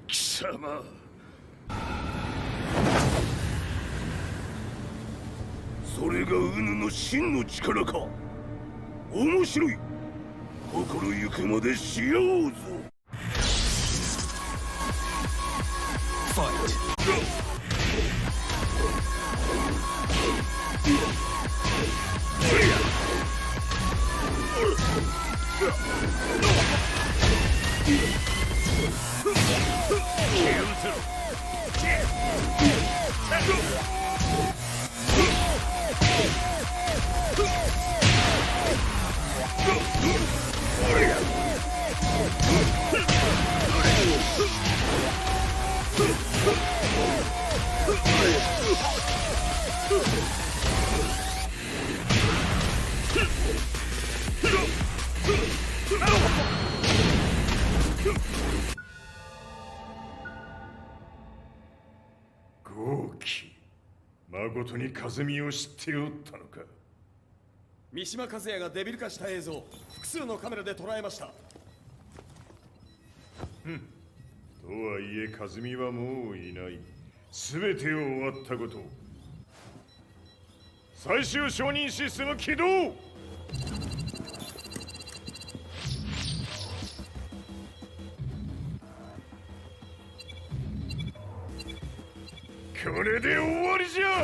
貴様。それがウヌの真の力か。面白い。心ゆくまでしようぞ。豪気、誠に和美を知っておったのか。三島和也がデビル化した映像、複数のカメラで捉えました。とはいえ和美はもういない。全てを終わったこと。最終承認システム起動。これで終わりじゃ。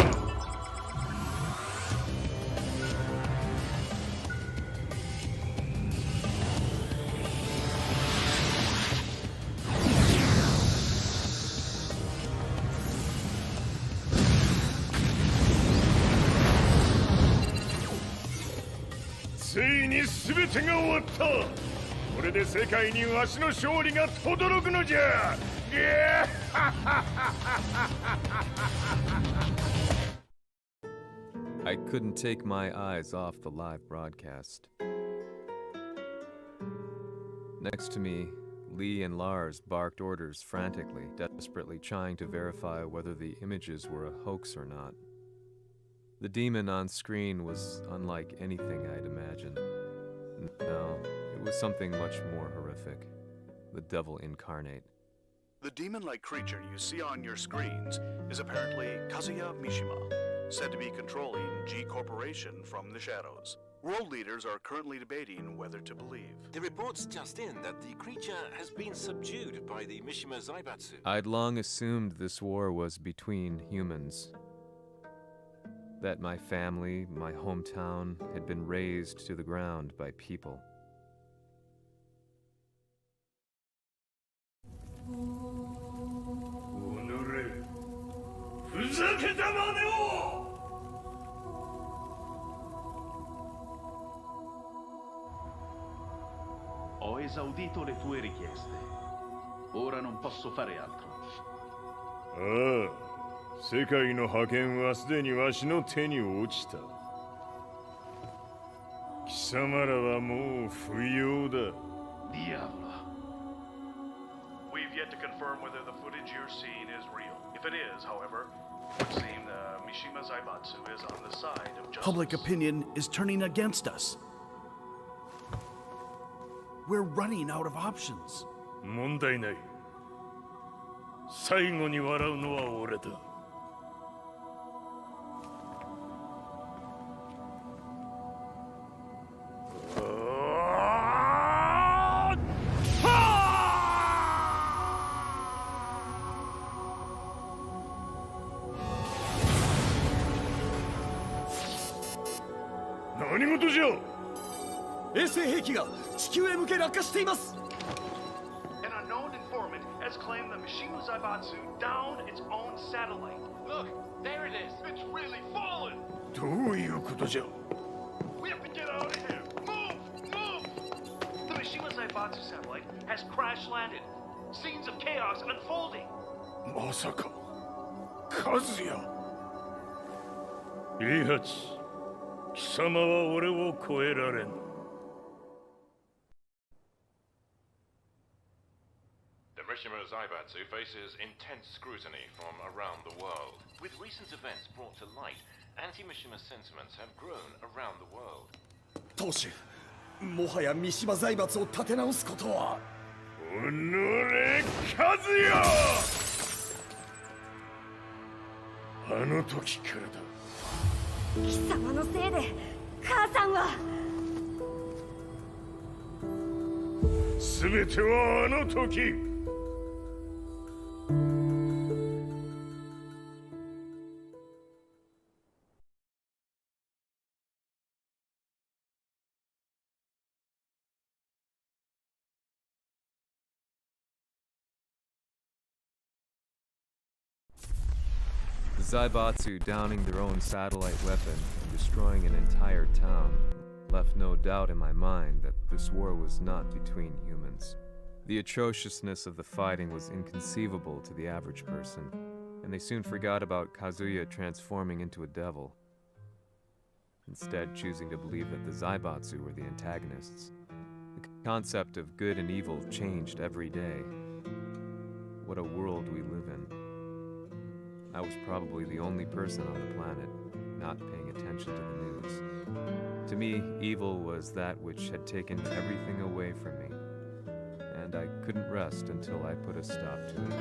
ついに全てが終わった。これで世界にわしの勝利が轟くのじゃ。I couldn't take my eyes off the live broadcast. Next to me, Lee and Lars barked orders frantically, desperately trying to verify whether the images were a hoax or not. The demon on screen was unlike anything I'd imagined. No, it was something much more horrific. The devil incarnate. The demon-like creature you see on your screens is apparently Kazuya Mishima, said to be controlling G Corporation from the shadows. World leaders are currently debating whether to believe. The reports just in that the creature has been subdued by the Mishima Zaibatsu. I'd long assumed this war was between humans. That my family, my hometown, had been razed to the ground by people. Ho esaudito le tue richieste. Ora non posso fare altro. ああ、世界の覇権はすでにわしの手に落ちた。貴様らはもう不要だ。Diavolo. We've yet to confirm whether the footage you're seeing is real. If it is, however, it would seem the Mishima Zaibatsu is on the side of justice. Public opinion is turning against us. We're running out of options. 問題ない。最後に笑うのは俺だ。何事じゃ。衛星兵器が地球へ向け落下しています。 An unknown informant has claimed the Mishima Zaibatsu downed its own satellite. Look, there it is. It's really fallen. どういうことじゃ。 We have to get out of here. Move! Move! The Mishima Zaibatsu satellite has crash landed. Scenes of chaos unfolding. まさか、和也。イハチ、貴様は俺を超えられん。The Mishima Zaibatsu faces intense scrutiny from around the world. With recent events brought to light, anti-Mishima sentiments have grown around the world. 当主、もはや三島財閥を立て直すことは。おのれ、和也。あの時からだ。貴様のせいで母さんは。全てはあの時。The Zaibatsu downing their own satellite weapon and destroying an entire town left no doubt in my mind that this war was not between humans. The atrociousness of the fighting was inconceivable to the average person, and they soon forgot about Kazuya transforming into a devil, instead choosing to believe that the Zaibatsu were the antagonists. The concept of good and evil changed every day. What a world we live in. I was probably the only person on the planet not paying attention to the news. To me, evil was that which had taken everything away from me, and I couldn't rest until I put a stop to it.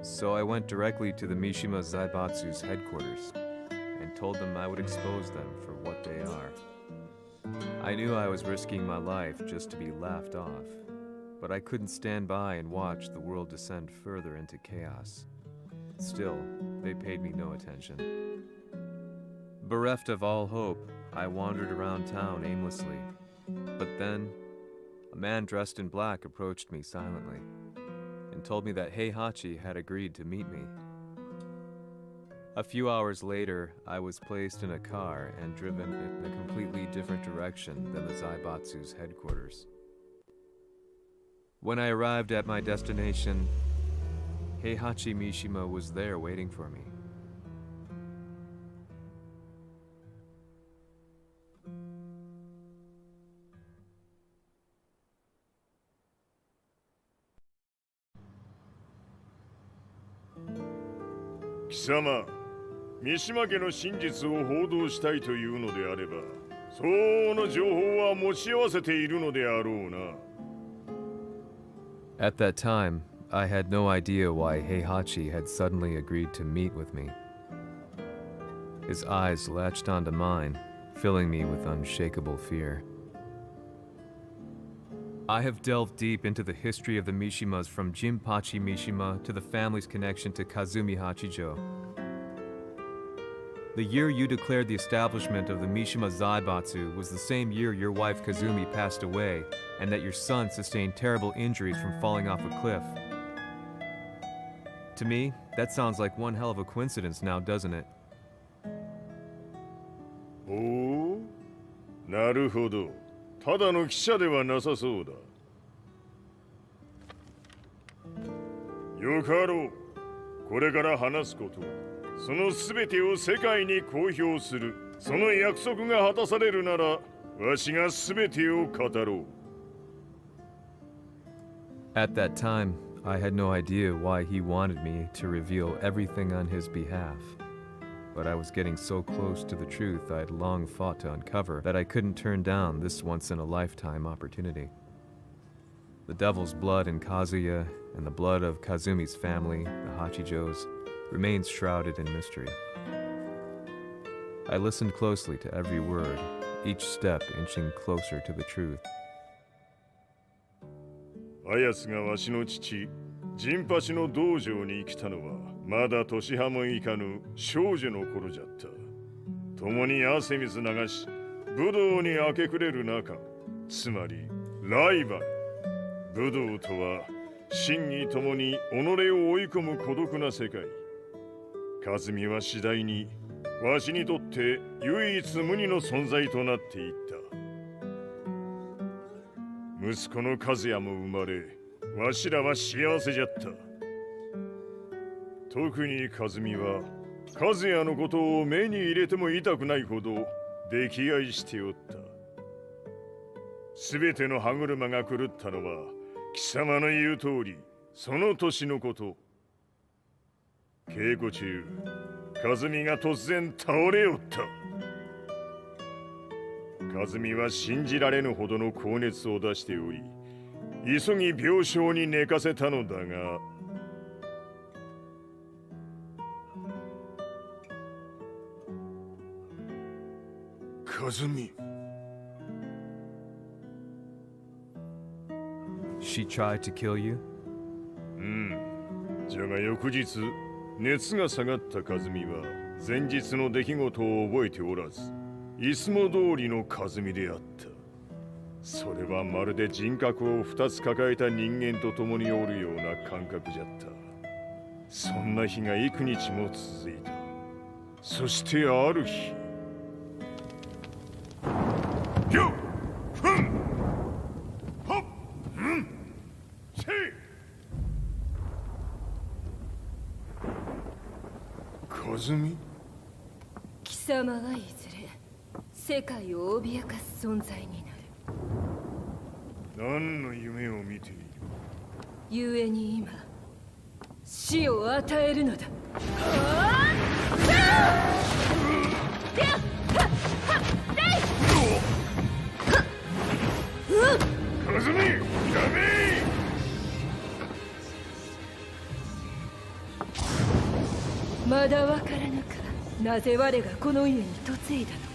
So I went directly to the Mishima Zaibatsu's headquarters and told them I would expose them for what they are. I knew I was risking my life just to be laughed off, but I couldn't stand by and watch the world descend further into chaos. Still, they paid me no attention. Bereft of all hope, I wandered around town aimlessly. But then, a man dressed in black approached me silently and told me that Heihachi had agreed to meet me. A few hours later, I was placed in a car and driven in a completely different direction than the Zaibatsu's headquarters. When I arrived at my destination, Heihachi Mishima was there waiting for me. Kisama, 三島家の真実を報道したいというのであれば、相応の情報は持ち合わせているのであろうな。At that time, I had no idea why Heihachi had suddenly agreed to meet with me. His eyes latched onto mine, filling me with unshakable fear. I have delved deep into the history of the Mishimas from Jinpachi Mishima to the family's connection to Kazumi Hachijo. The year you declared the establishment of the Mishima Zaibatsu was the same year your wife Kazumi passed away, and that your son sustained terrible injuries from falling off a cliff. To me, that sounds like one hell of a coincidence now, doesn't it? おお、なるほど。ただの記者ではなさそうだ。よかろう。これから話すこと、そのすべてを世界に公表する。その約束が果たされるなら、わしがすべてを語ろう。At that time, I had no idea why he wanted me to reveal everything on his behalf. But I was getting so close to the truth I'd long fought to uncover that I couldn't turn down this once-in-a-lifetime opportunity. The devil's blood in Kazuya and the blood of Kazumi's family, the Hachijos, remains shrouded in mystery. I listened closely to every word, each step inching closer to the truth. あやつがわしの父、ジンパチの道場に来たのは、まだ年端もいかぬ少女の頃じゃった。共に汗水流し、武道に明け暮れる中、つまりライバル。武道とは、真偽ともに己を追い込む孤独な世界。和美は次第に、わしにとって唯一無二の存在となっていった。息子の和也も生まれ、わしらは幸せじゃった。特に和美は、和也のことを目に入れても痛くないほど溺愛しておった。すべての歯車が狂ったのは、貴様の言う通り、その年のこと。稽古中、和美が突然倒れおった。和美は信じられぬほどの高熱を出しており、急ぎ病床に寝かせたのだが、和美。She tried to kill you? じゃが翌日、熱が下がった和美は前日の出来事を覚えておらず、いつも通りの和美であった。それはまるで人格を2つ抱えた人間と共におるような感覚じゃった。そんな日が幾日も続いた。そしてある日、よっふんほっんせい和美。貴様はいずれ世界を脅かす存在になる。何の夢を見ている？故に今死を与えるのだ。和美、やめ！まだわからぬか、なぜ我がこの家に嫁いだのか。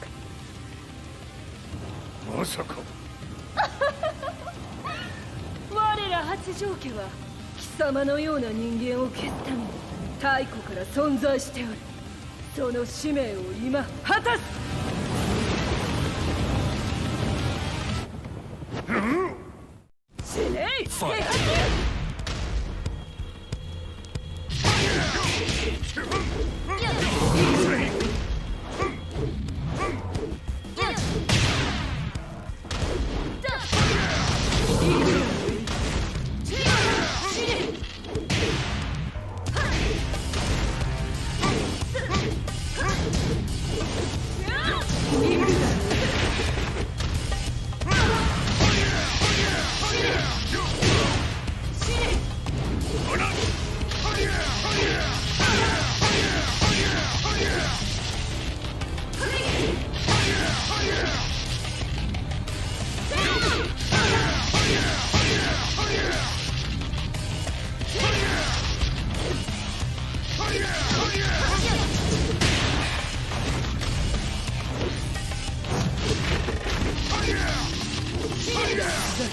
まさか我ら八丈家は貴様のような人間を消すために太古から存在しておる。その使命を今果たす。死ねい！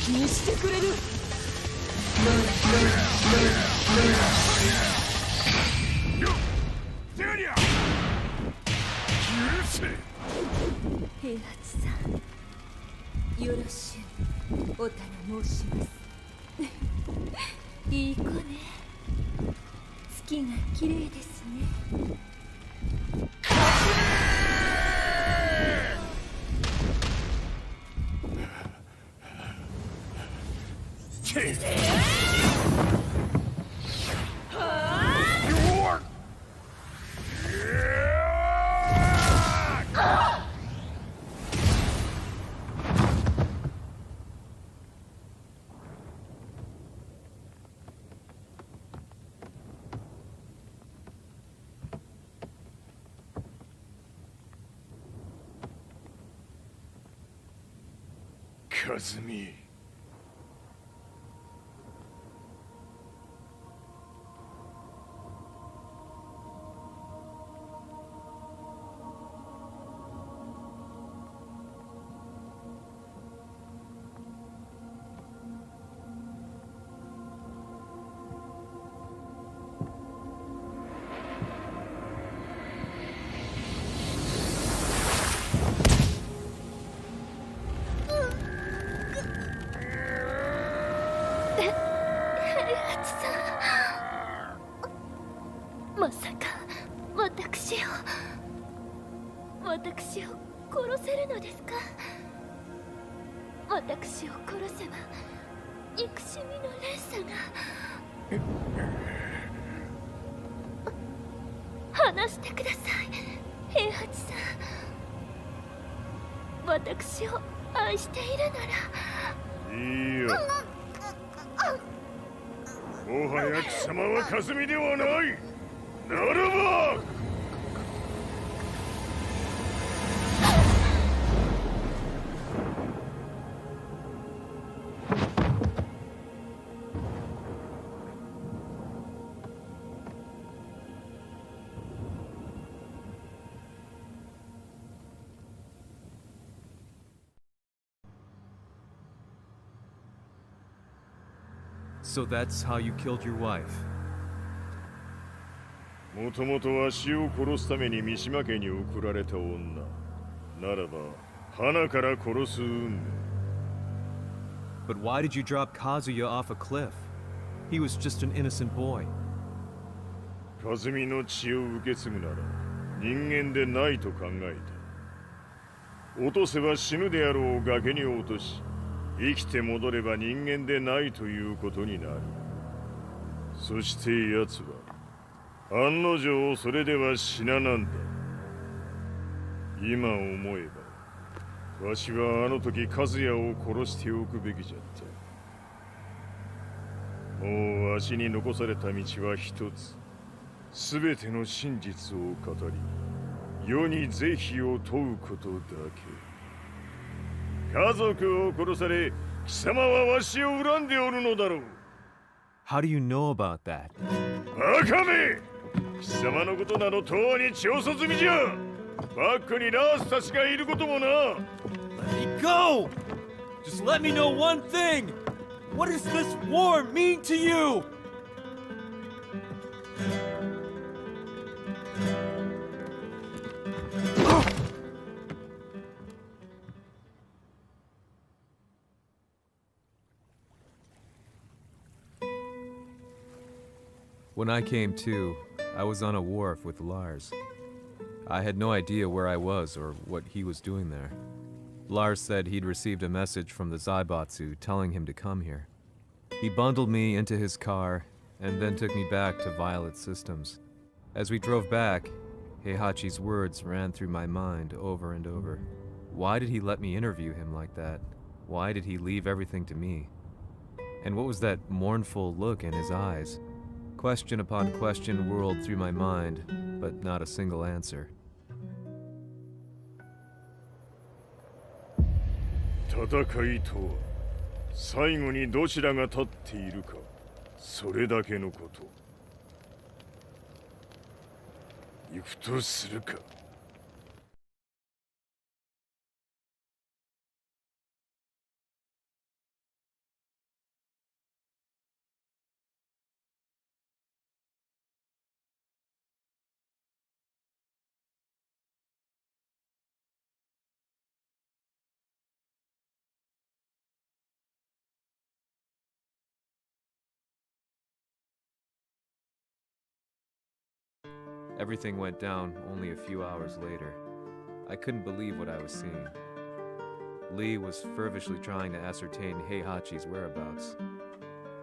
気にしてくれる。平八さん、よろしゅうお頼申します。いい子ね。月が綺麗ですね。和美。まさか私を殺せるのですか？私を殺せば憎しみの連鎖が。話してください、平八さん。私を愛しているなら。いいよ。もはや貴様は和美ではない。ならばSo that's how you killed your wife? もともとわしを殺すために三島家に送られた女ならば花から殺す運命。 But why did you drop Kazuya off a cliff? He was just an innocent boy. 和美の血を受け継ぐなら人間でないと考えた。落とせば死ぬであろう崖に落とし、生きて戻れば人間でないということになる。そして奴は案の定それでは死ななんだ。今思えばわしはあの時和也を殺しておくべきじゃった。もうわしに残された道は一つ。全ての真実を語り世に是非を問うことだけ。家族を殺され貴様はわしを恨んでおるのだろう。 How do you know about that? バカめ！貴様のことなどとうに調査済みじゃ。バックにラースたちがいることもな。 Let me go! Just let me know one thing! What does this war mean to you? When I came to, I was on a wharf with Lars. I had no idea where I was or what he was doing there. Lars said he'd received a message from the Zaibatsu telling him to come here. He bundled me into his car and then took me back to Violet Systems. As we drove back, Heihachi's words ran through my mind over and over. Why did he let me interview him like that? Why did he leave everything to me? And what was that mournful look in his eyes? Question upon question whirled through my mind, but not a single answer. 戦いとは最後にどちらが立っているか、それだけのこと。行くとするか。Everything went down only a few hours later. I couldn't believe what I was seeing. Lee was feverishly trying to ascertain Heihachi's whereabouts.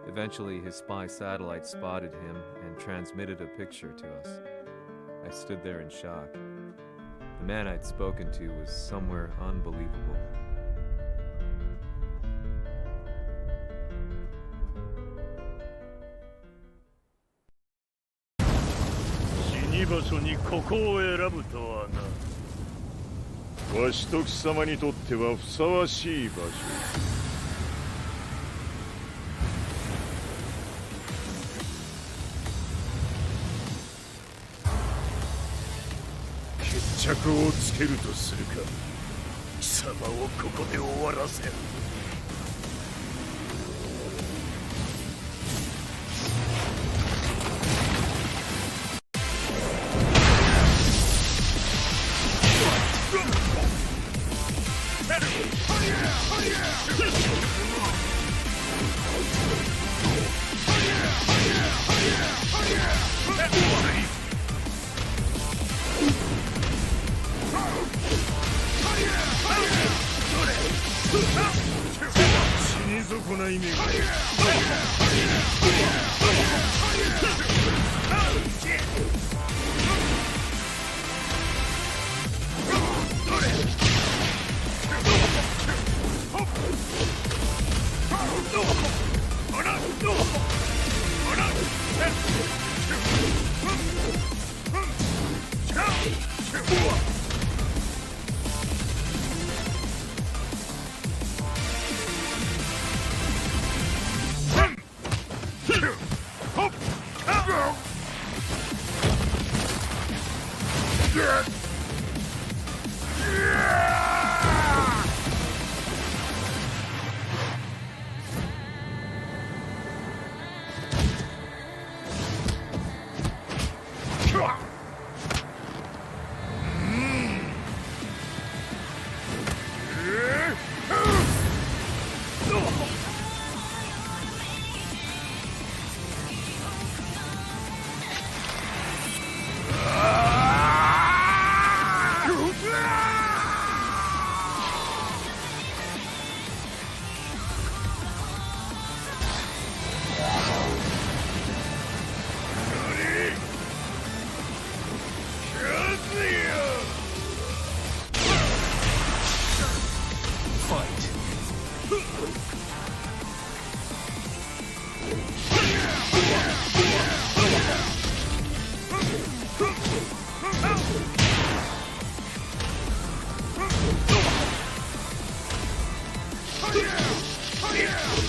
Eventually, his spy satellite spotted him and transmitted a picture to us. I stood there in shock. The man I'd spoken to was somewhere unbelievable. "わしと貴様にとってはふさわしい場所。決着をつけるとするか。貴様をここで終わらせる。死に損ない目が。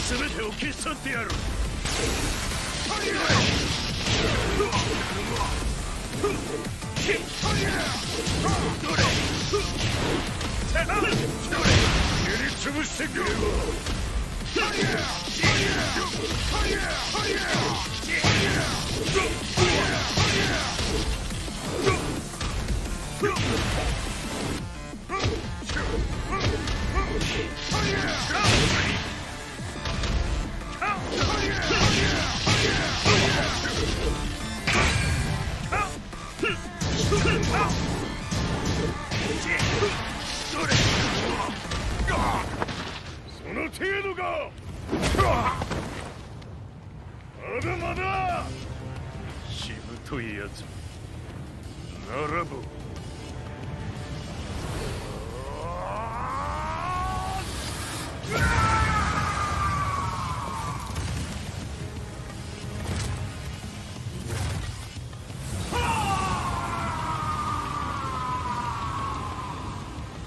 全てを消し去ってやる。蹴り潰してくれよ。その程度か。まだまだ。しぶといやつならば。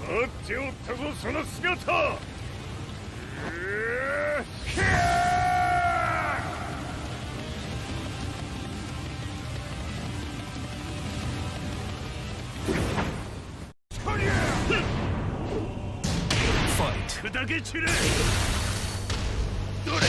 待っておったぞその姿。砕け散れ。どれ。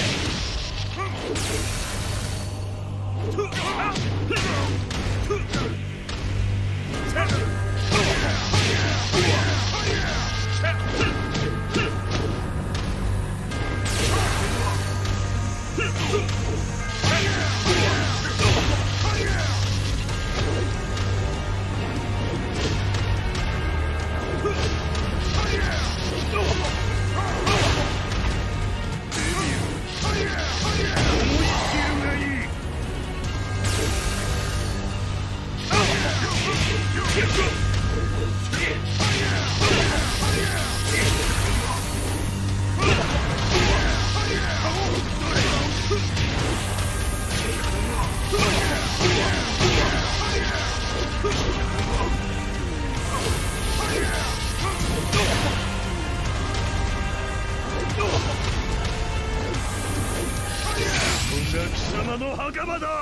貴様の袴だ。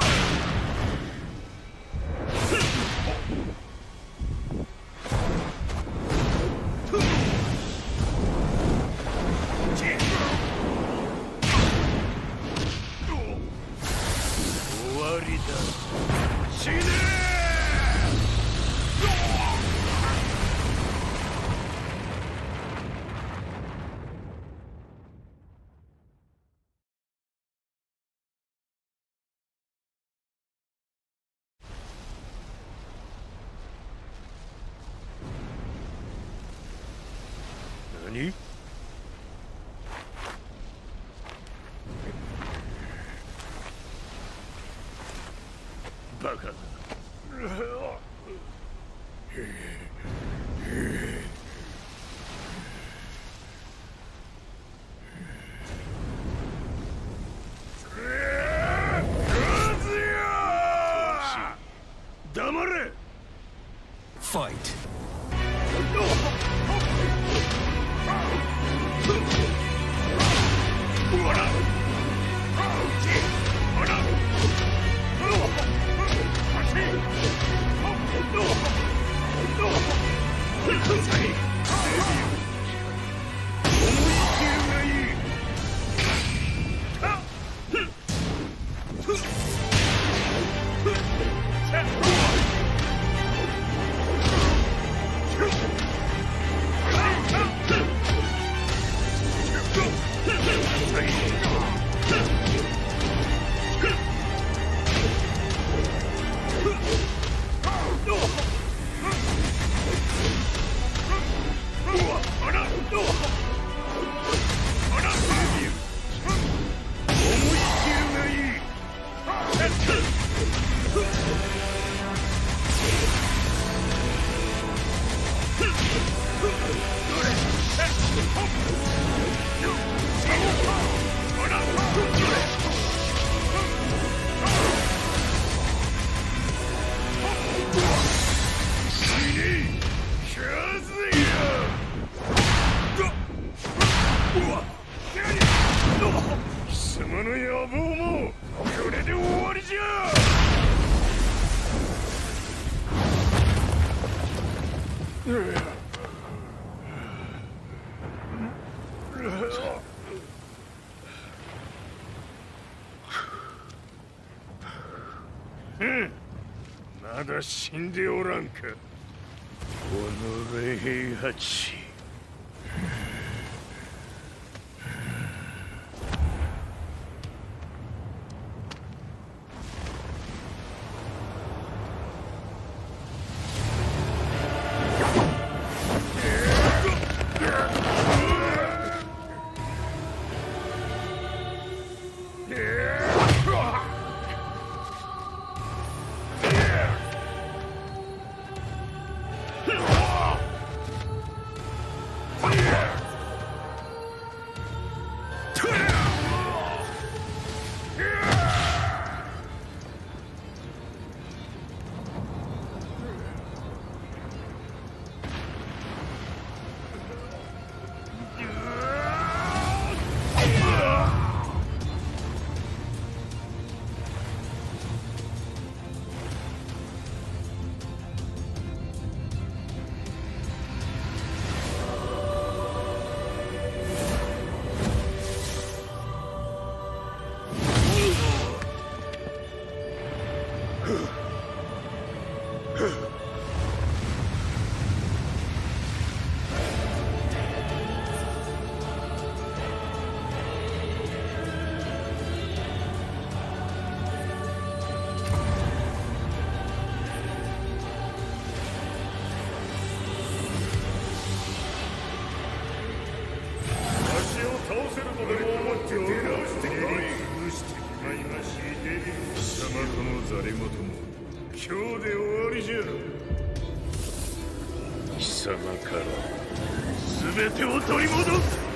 終わりだ。死ね何？バカだ。黙れ！ Fight.まだ死んでおらんか。おのれ平八。今日で終わりじゃ。貴様から全てを取り戻す。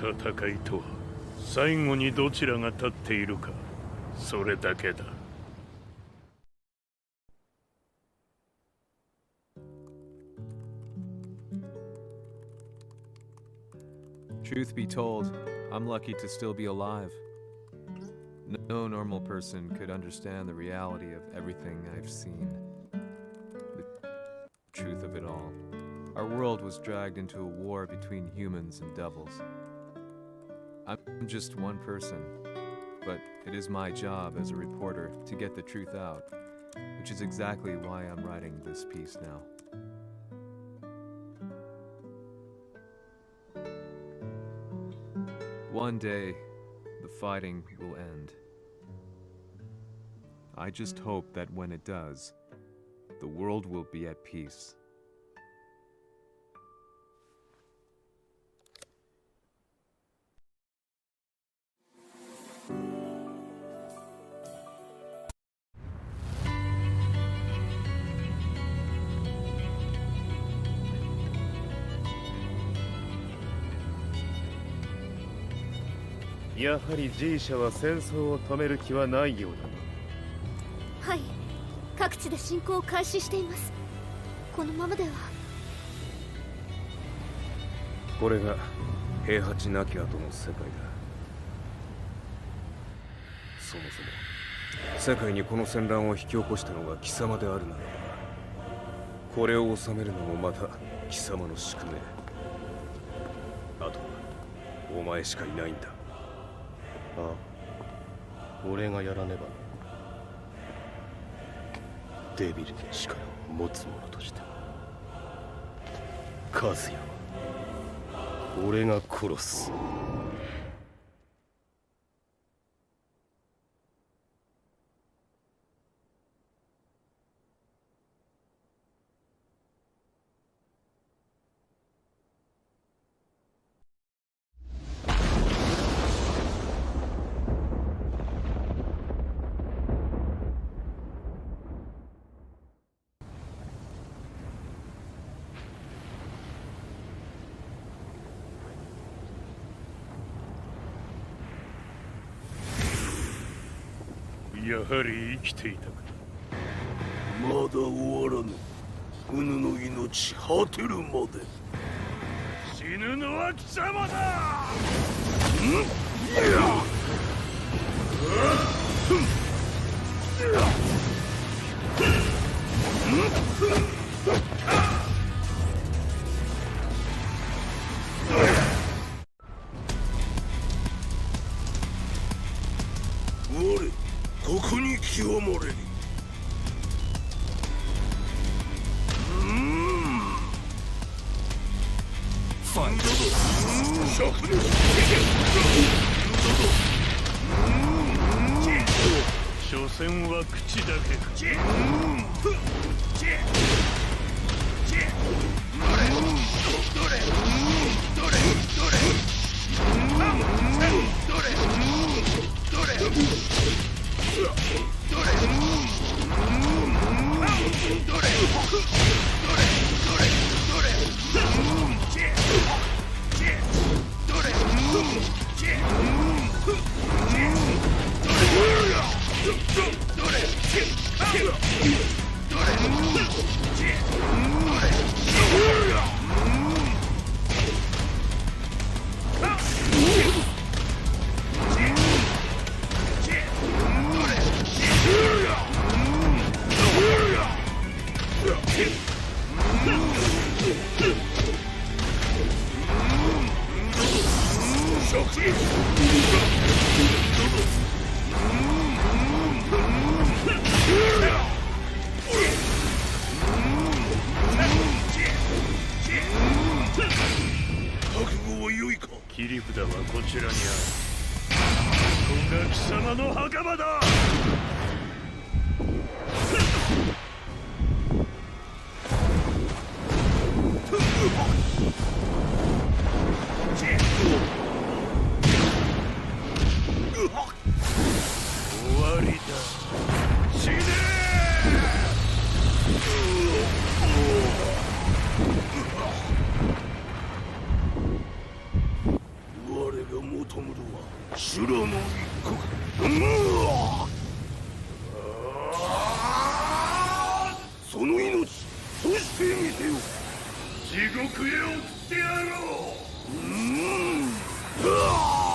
戦いとは最後にどちらが立っているか、それだけだ。Truth be told, I'm lucky to still be alive. No normal person could understand the reality of everything I've seen. The truth of it all. Our world was dragged into a war between humans and devils. I'm just one person, but it is my job as a reporter to get the truth out, which is exactly why I'm writing this piece now. One day, the fighting will end. I just hope that when it does, the world will be at peace. G やはり G 社は戦争を止める気はないようだな。はい、各地で侵攻を開始しています。このままでは。これが平八なき後の世界だ。そもそも世界にこの戦乱を引き起こしたのが貴様であるならば、これを収めるのもまた貴様の宿命。あとはお前しかいないんだ。ああ、俺がやらねば。デビルの力を持つ者として和也は俺が殺す。やはり生きていたか。まだ終わらぬ。うぬの命果てるまで。死ぬのは貴様だ。我ここに清盛れり。ファイト灼熱所詮は口だけか。どれ切り札はこちらにある。ここが貴様の墓場だ。終わりだ。死ね我が求むるは修羅の一刻。その命そして見てよ。地獄へ送ってやろう。